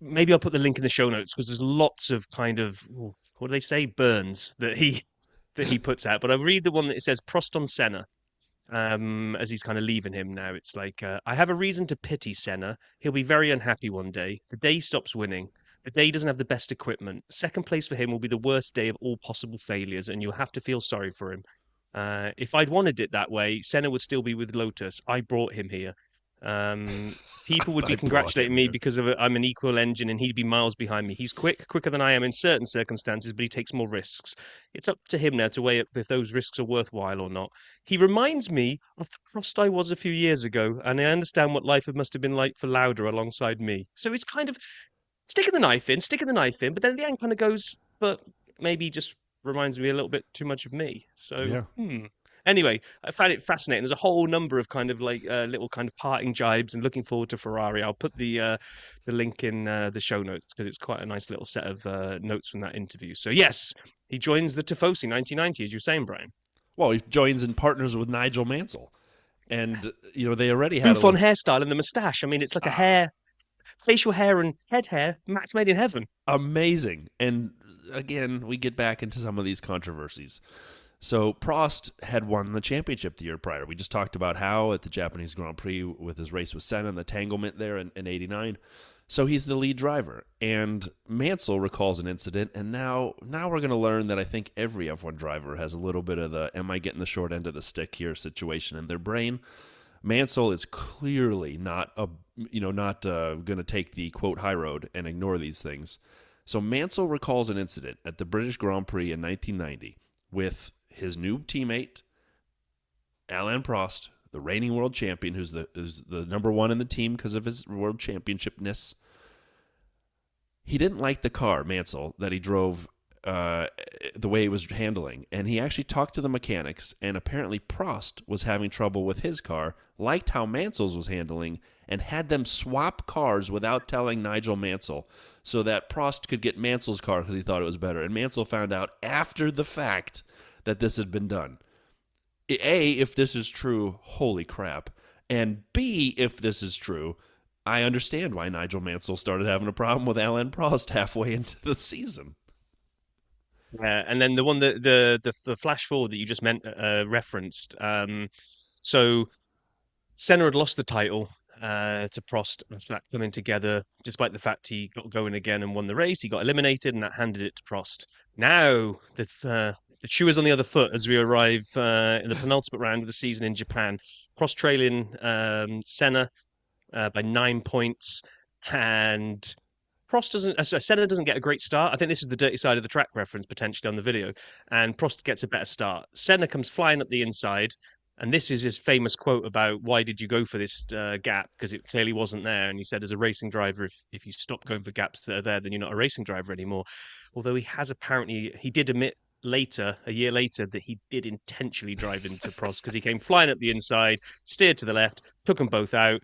maybe I'll put the link in the show notes because there's lots of kind of, what do they say, burns that he puts out. But I'll read the one that it says Prost on Senna. As he's kind of leaving him now. It's like, I have a reason to pity Senna. He'll be very unhappy one day. The day he stops winning. The day he doesn't have the best equipment. Second place for him will be the worst day of all possible failures, and you'll have to feel sorry for him. If I'd wanted it that way, Senna would still be with Lotus. I brought him here. People would be congratulating me because I'm an equal engine and he'd be miles behind me. He's quicker than I am in certain circumstances, but he takes more risks. It's up to him now to weigh up if those risks are worthwhile or not. He reminds me of the Prost I was a few years ago, and I understand what life must have been like for Lauda alongside me. So it's kind of sticking the knife in, but then at the end kind of goes, but maybe just reminds me a little bit too much of me. So, Anyway, I found it fascinating. There's a whole number of kind of like little kind of parting jibes and looking forward to Ferrari. I'll put the link in the show notes because it's quite a nice little set of notes from that interview. So yes, he joins the Tifosi 1990, as you're saying, Brian. Well, he joins and partners with Nigel Mansell. And, they already had Buffon hairstyle and the moustache. I mean, it's like a hair, facial hair and head hair match made in heaven. Amazing. And again, we get back into some of these controversies. So Prost had won the championship the year prior. We just talked about how at the Japanese Grand Prix with his race with Senna and the entanglement there in 89. So he's the lead driver. And Mansell recalls an incident, and now we're going to learn that I think every F1 driver has a little bit of the am I getting the short end of the stick here situation in their brain. Mansell is clearly not going to take the quote high road and ignore these things. So Mansell recalls an incident at the British Grand Prix in 1990 with his new teammate, Alain Prost, the reigning world champion, who's the number one in the team because of his world championshipness. He didn't like the car, Mansell, that he drove the way he was handling. And he actually talked to the mechanics, and apparently Prost was having trouble with his car, liked how Mansell's was handling, and had them swap cars without telling Nigel Mansell so that Prost could get Mansell's car because he thought it was better. And Mansell found out after the fact that this had been done. A, if this is true, holy crap. And B, if this is true, I understand why Nigel Mansell started having a problem with Alain Prost halfway into the season. And then the one that the flash forward that you just referenced. So Senna had lost the title to Prost after that coming together, despite the fact he got going again and won the race. He got eliminated, and that handed it to Prost. Now the shoe is on the other foot as we arrive in the penultimate round of the season in Japan. Prost trailing Senna by 9 points, and Senna doesn't get a great start. I think this is the dirty side of the track reference potentially on the video, and Prost gets a better start. Senna comes flying up the inside, and this is his famous quote about why did you go for this gap, because it clearly wasn't there. And he said, as a racing driver, if you stop going for gaps that are there, then you're not a racing driver anymore. Although he did admit later, a year later, that he did intentionally drive into Prost because he came flying up the inside, steered to the left, took them both out.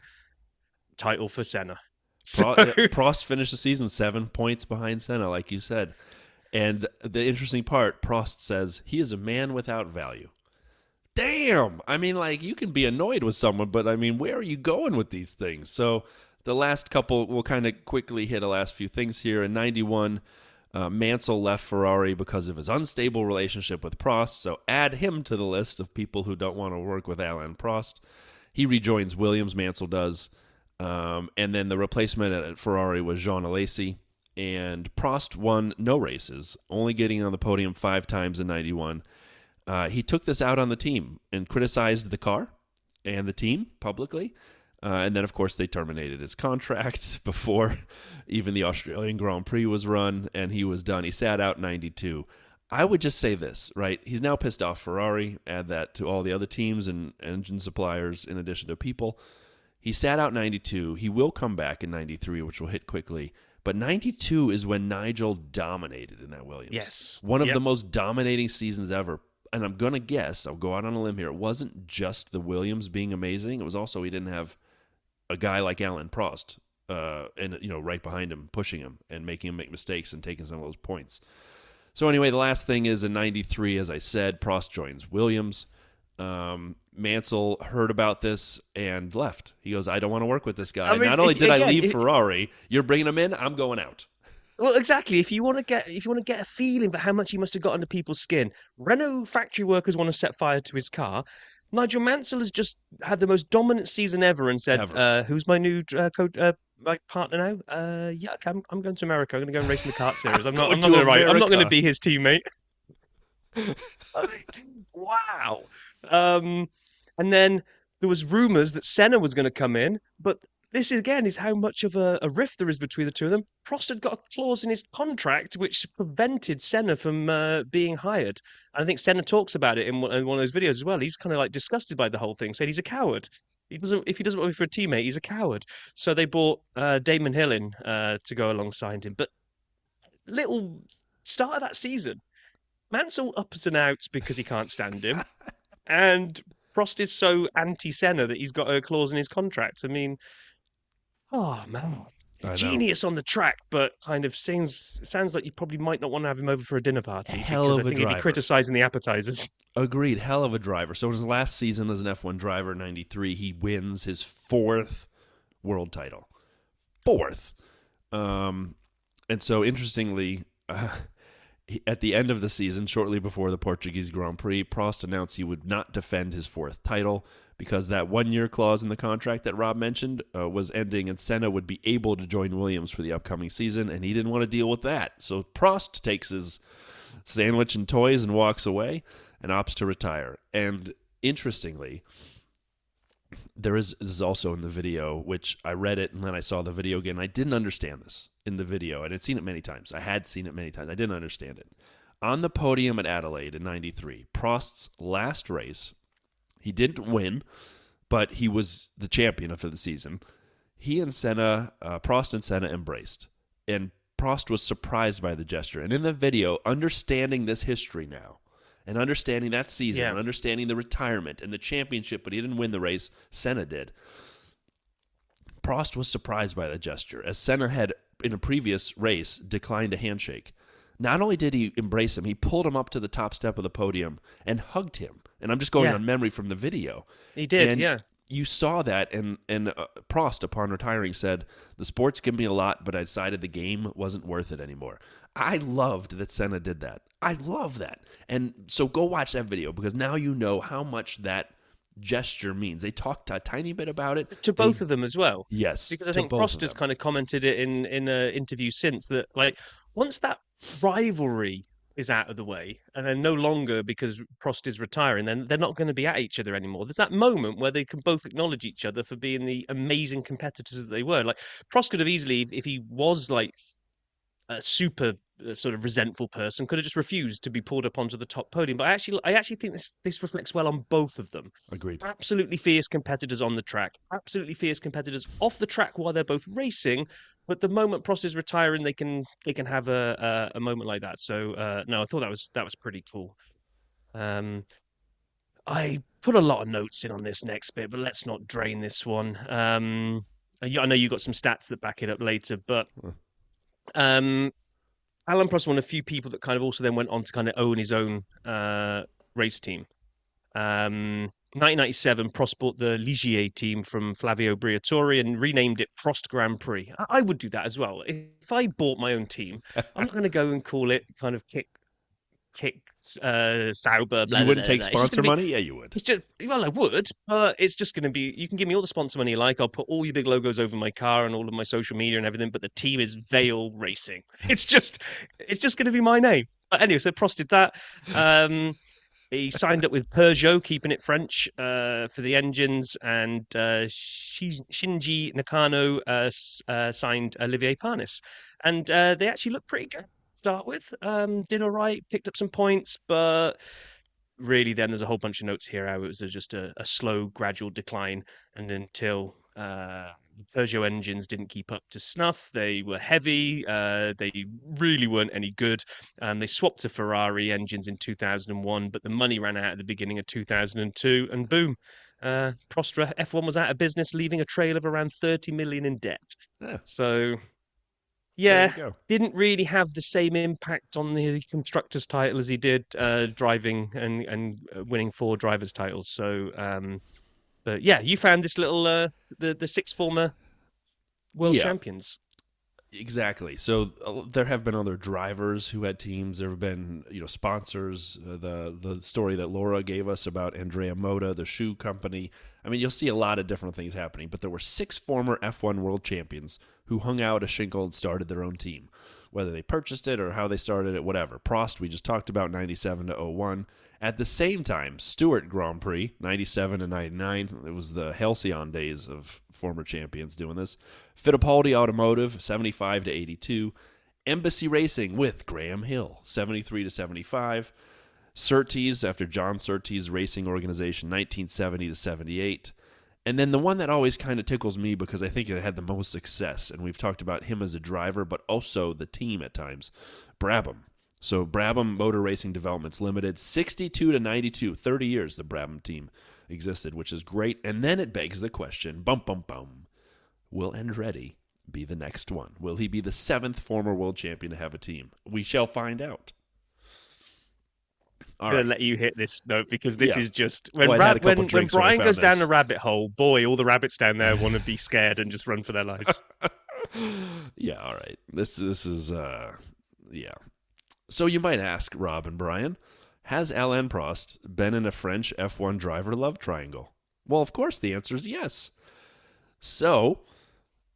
Title for Senna. So... Prost finished the season 7 points behind Senna, like you said. And the interesting part, Prost says, he is a man without value. Damn! I mean, like, you can be annoyed with someone, but, I mean, where are you going with these things? So the last couple, we'll kind of quickly hit the last few things here. In 91, Mansell left Ferrari because of his unstable relationship with Prost, so add him to the list of people who don't want to work with Alain Prost. He rejoins Williams, Mansell does. And then the replacement at Ferrari was Jean Alesi, and Prost won no races, only getting on the podium 5 times in 91. He took this out on the team and criticized the car and the team publicly. And then, of course, they terminated his contract before even the Australian Grand Prix was run, and he was done. He sat out 92. I would just say this, right? He's now pissed off Ferrari. Add that to all the other teams and engine suppliers in addition to people. He sat out 92. He will come back in 93, which will hit quickly. But 92 is when Nigel dominated in that Williams. Yes. One of the most dominating seasons ever. And I'm going to guess, I'll go out on a limb here, it wasn't just the Williams being amazing. It was also he didn't have a guy like Alain Prost right behind him, pushing him and making him make mistakes and taking some of those points. So anyway, the last thing is in 93, as I said, Prost joins Williams. Mansell heard about this and left. He goes, I don't want to work with this guy. Not only did I leave Ferrari, you're bringing him in, I'm going out. Well, exactly. If you want to get a feeling for how much he must have got under people's skin, Renault factory workers want to set fire to his car. Nigel Mansell has just had the most dominant season ever and said, who's my new my partner now? Yeah, okay, I'm going to America. I'm going to go and race in the kart series. I'm not going to be his teammate. Wow. And then there was rumours that Senna was going to come in, but this again is how much of a rift there is between the two of them. Prost had got a clause in his contract which prevented Senna from being hired. And I think Senna talks about it in one of those videos as well. He's kind of like disgusted by the whole thing, saying he's a coward. If he doesn't want me for a teammate, he's a coward. So they brought Damon Hill in to go alongside him. But little start of that season, Mansell ups and outs because he can't stand him. And Prost is so anti-Senna that he's got a clause in his contract. I mean, oh, man. Genius on the track, but kind of sounds like you probably might not want to have him over for a dinner party. Hell of a driver. I think he'd be criticising the appetizers. Agreed. Hell of a driver. So in his last season as an F1 driver in 93, he wins his 4th world title. 4th. And so interestingly, at the end of the season, shortly before the Portuguese Grand Prix, Prost announced he would not defend his 4th title because that 1-year clause in the contract that Rob mentioned was ending, and Senna would be able to join Williams for the upcoming season, and he didn't want to deal with that. So Prost takes his sandwich and toys and walks away and opts to retire. And interestingly, this is also in the video, which I read it and then I saw the video again. I didn't understand this in the video. I had seen it many times. I didn't understand it. On the podium at Adelaide in 93, Prost's last race, he didn't win, but he was the champion for the season. He and Senna, Prost and Senna embraced. And Prost was surprised by the gesture. And in the video, understanding this history now, and understanding that season, and understanding the retirement and the championship, but he didn't win the race, Senna did. Prost was surprised by the gesture, as Senna had, in a previous race, declined a handshake. Not only did he embrace him, he pulled him up to the top step of the podium and hugged him. And I'm just going on memory from the video. He did, and you saw that, and Prost, upon retiring, said, the sports give me a lot, but I decided the game wasn't worth it anymore. I loved that Senna did that. I love that. And so go watch that video, because now you know how much that gesture means. They talked a tiny bit about it. To both of them as well. Yes. Because I think Prost has kind of commented it in an interview since, that like once that rivalry is out of the way, and then no longer because Prost is retiring, then they're not going to be at each other anymore. There's that moment where they can both acknowledge each other for being the amazing competitors that they were. Like Prost could have easily, if he was like a super sort of resentful person, could have just refused to be pulled up onto the top podium. But I actually think this reflects well on both of them. Agreed. Absolutely fierce competitors on the track, absolutely fierce competitors off the track while they're both racing. But the moment Prost is retiring, they can have a moment like that. So no, I thought that was pretty cool. I put a lot of notes in on this next bit, but let's not drain this one. I know you got some stats that back it up later, but Alain Prost was one of a few people that kind of also then went on to kind of own his own race team. 1997, Prost bought the Ligier team from Flavio Briatore and renamed it Prost Grand Prix. I would do that as well. If I bought my own team, I'm not going to go and call it kind of Kick Sauber. You wouldn't take sponsor money? Yeah, you would. It's just, well, I would, but it's just going to be, you can give me all the sponsor money you like. I'll put all your big logos over my car and all of my social media and everything, but the team is Vale Racing. It's just going to be my name. But anyway, so Prost did that. He signed up with Peugeot, keeping it French, for the engines, and Shinji Nakano signed Olivier Panis. And they actually looked pretty good to start with. Did all right, picked up some points, but really then there's a whole bunch of notes here how it was just a slow, gradual decline, and until Peugeot engines didn't keep up to snuff. They were heavy. They really weren't any good. They swapped to Ferrari engines in 2001, but the money ran out at the beginning of 2002, and boom, Prost F1 was out of business, leaving a trail of around 30 million in debt. Yeah. So, yeah, didn't really have the same impact on the constructors' title as he did driving and winning 4 drivers' titles. So, but yeah, you found this little the 6 former world champions. Exactly. So there have been other drivers who had teams. There have been sponsors. The story that Laura gave us about Andrea Moda, the shoe company. I mean, you'll see a lot of different things happening. But there were 6 former F1 world champions who hung out a shingle and started their own team, whether they purchased it or how they started it, whatever. Prost, we just talked about 97 to 01. At the same time, Stewart Grand Prix, 97 to 99. It was the halcyon days of former champions doing this. Fittipaldi Automotive, 75 to 82. Embassy Racing with Graham Hill, 73 to 75. Surtees, after John Surtees Racing Organization, 1970 to 78. And then the one that always kind of tickles me because I think it had the most success, and we've talked about him as a driver, but also the team at times, Brabham. So Brabham Motor Racing Developments Limited, 62 to 92, 30 years the Brabham team existed, which is great. And then it begs the question, will Andretti be the next one? Will he be the 7th former world champion to have a team? We shall find out. I'm going to let you hit this note because this is just... When Brian goes down the rabbit hole, boy, all the rabbits down there want to be scared and just run for their lives. Yeah, all right. This is... yeah. So you might ask, Rob and Brian, has Alain Prost been in a French F1 driver love triangle? Well, of course, the answer is yes. So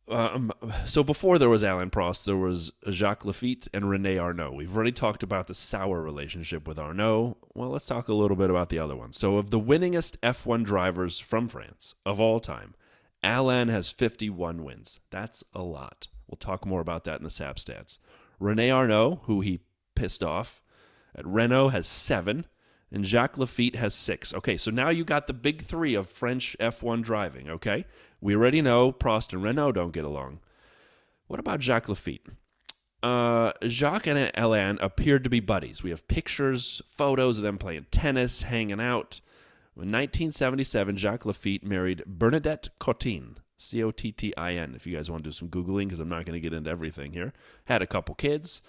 before there was Alain Prost, there was Jacques Lafitte and René Arnoux. We've already talked about the sour relationship with Arnoux. Well, let's talk a little bit about the other one. So of the winningest F1 drivers from France of all time, Alain has 51 wins. That's a lot. We'll talk more about that in the SAP stats. René Arnoux, who he pissed off at Renault, has 7, and Jacques Lafitte has 6. Okay, so now you got the big 3 of French F1 driving, okay? We already know Prost and Renault don't get along. What about Jacques Lafitte? Jacques and Alain appeared to be buddies. We have pictures, photos of them playing tennis, hanging out. In 1977, Jacques Lafitte married Bernadette Cottin, Cottin, if you guys want to do some Googling, because I'm not going to get into everything here. Had a couple kids.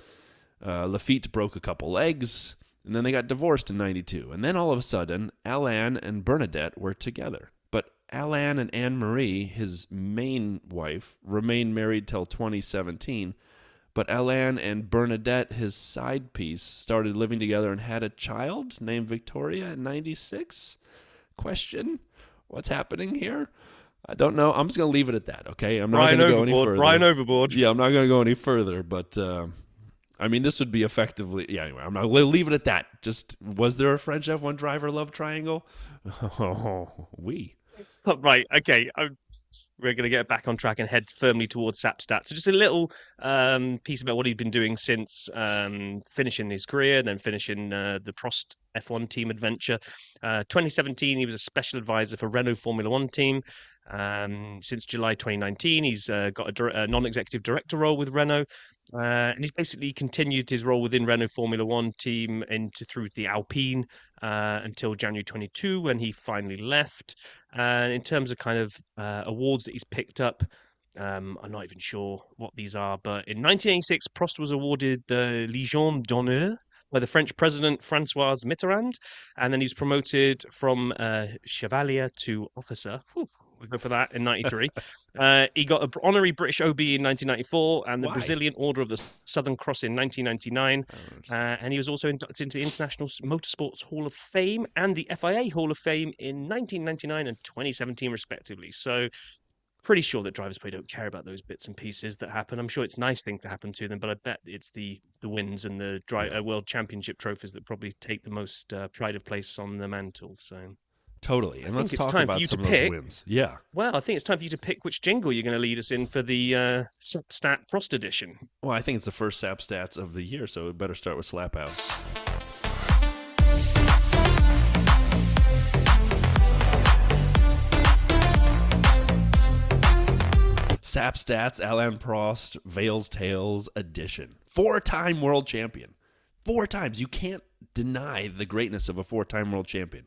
Lafitte broke a couple legs, and then they got divorced in 92. And then all of a sudden, Alain and Bernadette were together. But Alain and Anne-Marie, his main wife, remained married till 2017. But Alain and Bernadette, his side piece, started living together and had a child named Victoria in 96? Question? What's happening here? I don't know. I'm just going to leave it at that, okay? I'm not going to go any further. Brian overboard. Yeah, I'm not going to go any further, but I mean, this would be effectively... Yeah, anyway, I'm not going to leave it at that. Just, was there a French F1 driver love triangle? Oh, oui. Right, okay. We're going to get back on track and head firmly towards SAP stats. So just a little piece about what he's been doing since finishing his career, then finishing the Prost F1 team adventure. 2017, he was a special advisor for Renault Formula One team. Since July 2019, he's got a non-executive director role with Renault. And he's basically continued his role within Renault Formula One team through the Alpine until January 22, when he finally left. And in terms of kind of awards that he's picked up, I'm not even sure what these are, but in 1986, Prost was awarded the Légion d'honneur by the French president François Mitterrand, and then he was promoted from chevalier to officer. Whew. We'll go for that in 93. He got an honorary British OB in 1994 and the Brazilian Order of the Southern Cross in 1999. And he was also inducted into the International Motorsports Hall of Fame and the FIA Hall of Fame in 1999 and 2017, respectively. So pretty sure that drivers probably don't care about those bits and pieces that happen. I'm sure it's a nice thing to happen to them, but I bet it's the wins and the World Championship trophies that probably take the most pride of place on the mantle. So... Totally. And let's talk about some of those wins. Yeah. Well, I think it's time for you to pick which jingle you're going to lead us in for the Stat Prost edition. Well, I think it's the first SAP Stats of the year, so we better start with Slap House. SAP Stats, Alain Prost, Vale's Tales edition. 4-time world champion. 4 times. You can't deny the greatness of a 4-time world champion.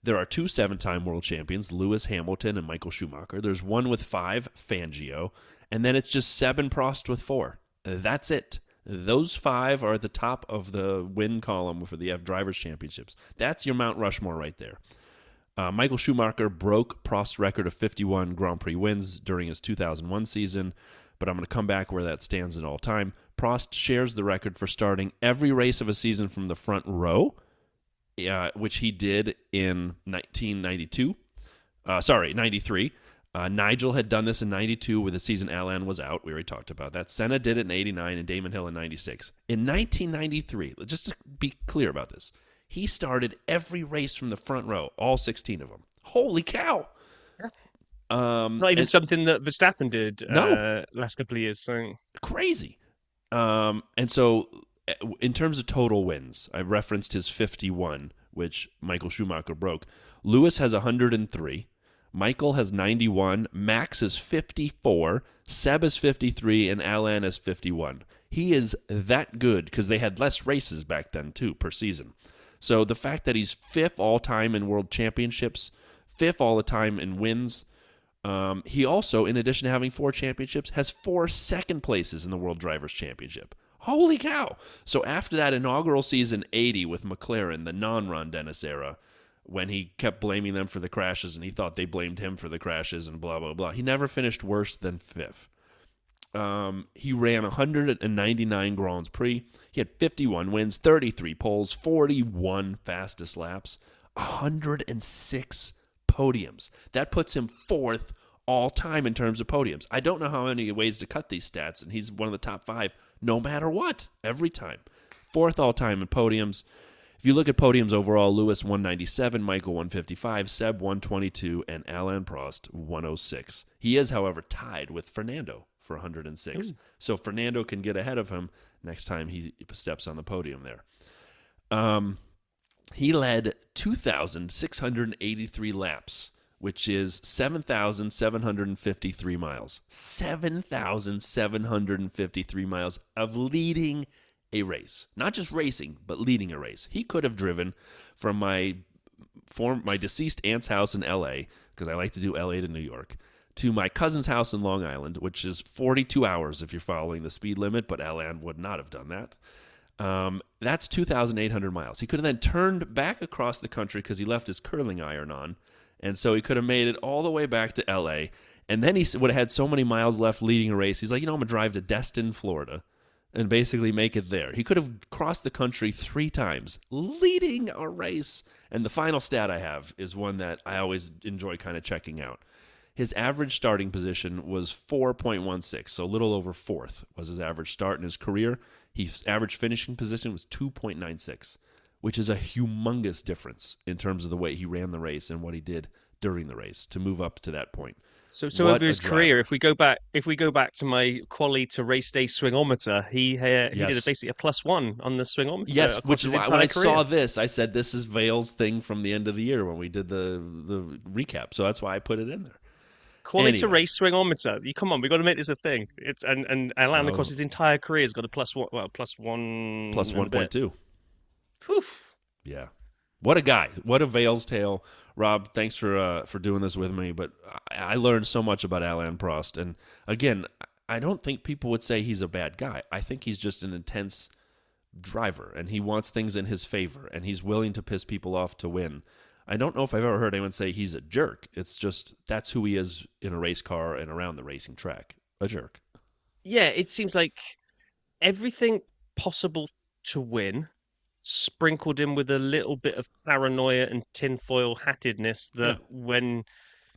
There are 2 7-time world champions, Lewis Hamilton and Michael Schumacher. There's one with 5, Fangio. And then it's just Seb and Prost with 4. That's it. Those 5 are at the top of the win column for the F Drivers' Championships. That's your Mount Rushmore right there. Michael Schumacher broke Prost's record of 51 Grand Prix wins during his 2001 season, but I'm going to come back where that stands in all time. Prost shares the record for starting every race of a season from the front row, which he did in 93. Nigel had done this in 92 with the season Alain was out. We already talked about that. Senna did it in 89 and Damon Hill in 96. In 1993, just to be clear about this, he started every race from the front row, all 16 of them. Holy cow! Not even something that Verstappen did last couple of years. So. Crazy. And so... in terms of total wins, I referenced his 51, which Michael Schumacher broke. Lewis has 103. Michael has 91. Max is 54. Seb is 53. And Alain is 51. He is that good because they had less races back then, too, per season. So the fact that he's 5th all-time in world championships, 5th all the time in wins, he also, in addition to having 4 championships, has 4 second places in the World Drivers' Championship. Holy cow! So after that inaugural season 80 with McLaren, the non-Ron Dennis era, when he kept blaming them for the crashes and he thought they blamed him for the crashes and blah, blah, blah, he never finished worse than 5th. He ran 199 Grands Prix. He had 51 wins, 33 poles, 41 fastest laps, 106 podiums. That puts him 4th all time in terms of podiums. I don't know how many ways to cut these stats, and he's one of the top 5 no matter what, every time. 4th all time in podiums. If you look at podiums overall, Lewis 197, Michael 155, Seb 122, and Alain Prost 106. He is, however, tied with Fernando for 106. Ooh. So Fernando can get ahead of him next time he steps on the podium there. He led 2,683 laps which is 7,753 miles. 7,753 miles of leading a race. Not just racing, but leading a race. He could have driven from my deceased aunt's house in LA, because I like to do LA to New York, to my cousin's house in Long Island, which is 42 hours if you're following the speed limit, but Alain would not have done that. That's 2,800 miles. He could have then turned back across the country because he left his curling iron on, and so he could have made it all the way back to LA, and then he would have had so many miles left leading a race. He's like, I'm going to drive to Destin, Florida, and basically make it there. He could have crossed the country 3 times leading a race. And the final stat I have is one that I always enjoy kind of checking out. His average starting position was 4.16, so a little over 4th was his average start in his career. His average finishing position was 2.96, which is a humongous difference in terms of the way he ran the race and what he did during the race to move up to that point. So over his career, if we go back to my quali to race day swingometer, he did basically a +1 on the swingometer. Yes, which is why when I saw this, I said this is Vale's thing from the end of the year when we did the recap. So that's why I put it in there. Quali to race swingometer. Come on, we've got to make this a thing. It's and Alain, of course, his entire career has got a +1. Well, +1. +1.2. Yeah. What a guy. What a Vale's tale. Rob, thanks for doing this with me. But I learned so much about Alain Prost. And again, I don't think people would say he's a bad guy. I think he's just an intense driver, and he wants things in his favor, and he's willing to piss people off to win. I don't know if I've ever heard anyone say he's a jerk. It's just that's who he is in a race car and around the racing track. A jerk. Yeah, it seems like everything possible to win, sprinkled in with a little bit of paranoia and tinfoil hattedness that when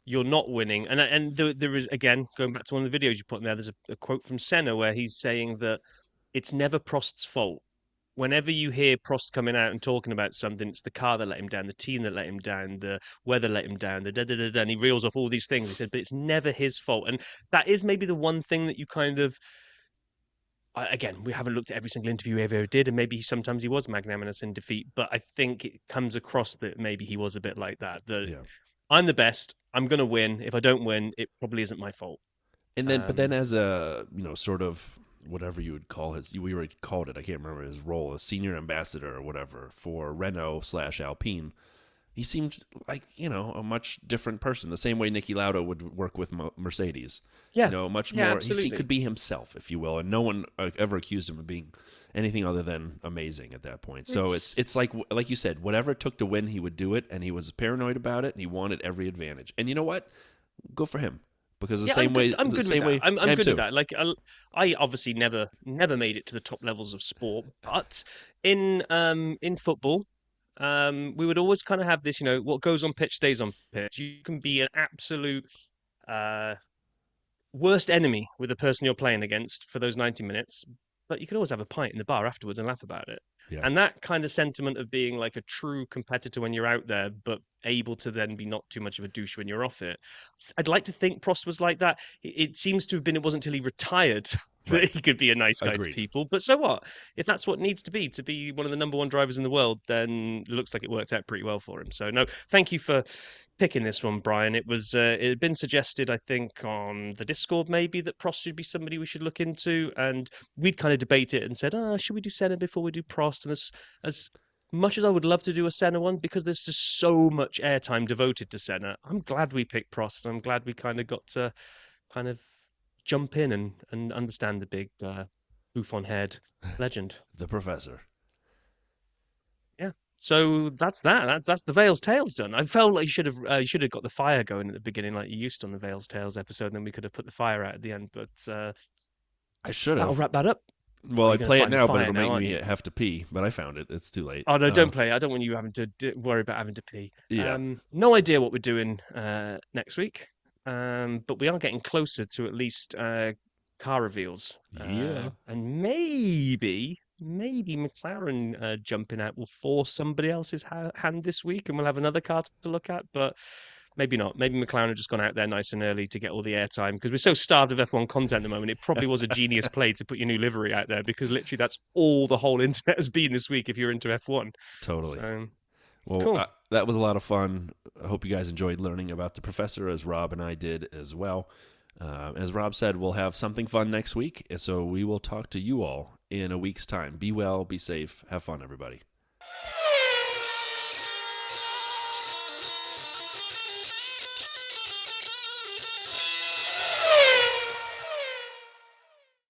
you're not winning, and there is, again, going back to one of the videos you put in there, there's a quote from Senna where he's saying that it's never Prost's fault. Whenever you hear Prost coming out and talking about something, it's the car that let him down, the team that let him down, the weather let him down, the da-da-da-da, and he reels off all these things. He said, but it's never his fault. And that is maybe the one thing that you kind of, again, we haven't looked at every single interview he ever did, and maybe sometimes he was magnanimous in defeat, but I think it comes across that maybe he was a bit like that. I'm the best, I'm going to win. If I don't win, it probably isn't my fault. And then, but then as a, sort of, whatever you would call we already called it, I can't remember his role, a senior ambassador or whatever for Renault/Alpine, he seemed like, a much different person. The same way Niki Lauda would work with Mercedes. Yeah. Much more. Absolutely. He could be himself, if you will, and no one ever accused him of being anything other than amazing at that point. So it's like you said, whatever it took to win, he would do it, and he was paranoid about it, and he wanted every advantage. And you know what? Go for him. Because I'm good with that. I'm good with that. Like, I obviously never made it to the top levels of sport, but in football, we would always kind of have this, what goes on pitch stays on pitch. You can be an absolute worst enemy with the person you're playing against for those 90 minutes, but you can always have a pint in the bar afterwards and laugh about it. Yeah. And that kind of sentiment of being like a true competitor when you're out there, but able to then be not too much of a douche when you're off it. I'd like to think Prost was like that. It seems to have been, it wasn't until he retired that he could be a nice guy to people. But so what? If that's what needs to be one of the number one drivers in the world, then it looks like it worked out pretty well for him. So no, thank you for picking this one, Brian. It was it had been suggested, I think, on the Discord maybe that Prost should be somebody we should look into, and we'd kind of debate it and said, should we do Senna before we do Prost? And as much as I would love to do a Senna one, because there's just so much airtime devoted to Senna, I'm glad we picked Prost, and I'm glad we kind of got to kind of jump in and understand the big bouffon-haired legend. The professor. Yeah. So that's that. That's the Vale's Tales done. I felt like you should have got the fire going at the beginning, like you used to on the Vale's Tales episode, and then we could have put the fire out at the end. But I should have. I'll wrap that up. Well, I play it now, but it'll make me have to pee. But I found it. It's too late. Oh, no, don't play. I don't want you having to worry about having to pee. Yeah. No idea what we're doing next week, but we are getting closer to at least car reveals. Yeah. And maybe McLaren jumping out will force somebody else's hand this week, and we'll have another car to look at, but maybe not. Maybe McLaren have just gone out there nice and early to get all the airtime, because we're so starved of F1 content at the moment. It probably was a genius play to put your new livery out there, because literally that's all the whole internet has been this week if you're into F1. Totally. So, well, cool. That was a lot of fun. I hope you guys enjoyed learning about the professor, as Rob and I did as well. As Rob said, we'll have something fun next week, so we will talk to you all in a week's time. Be well, be safe, have fun, everybody.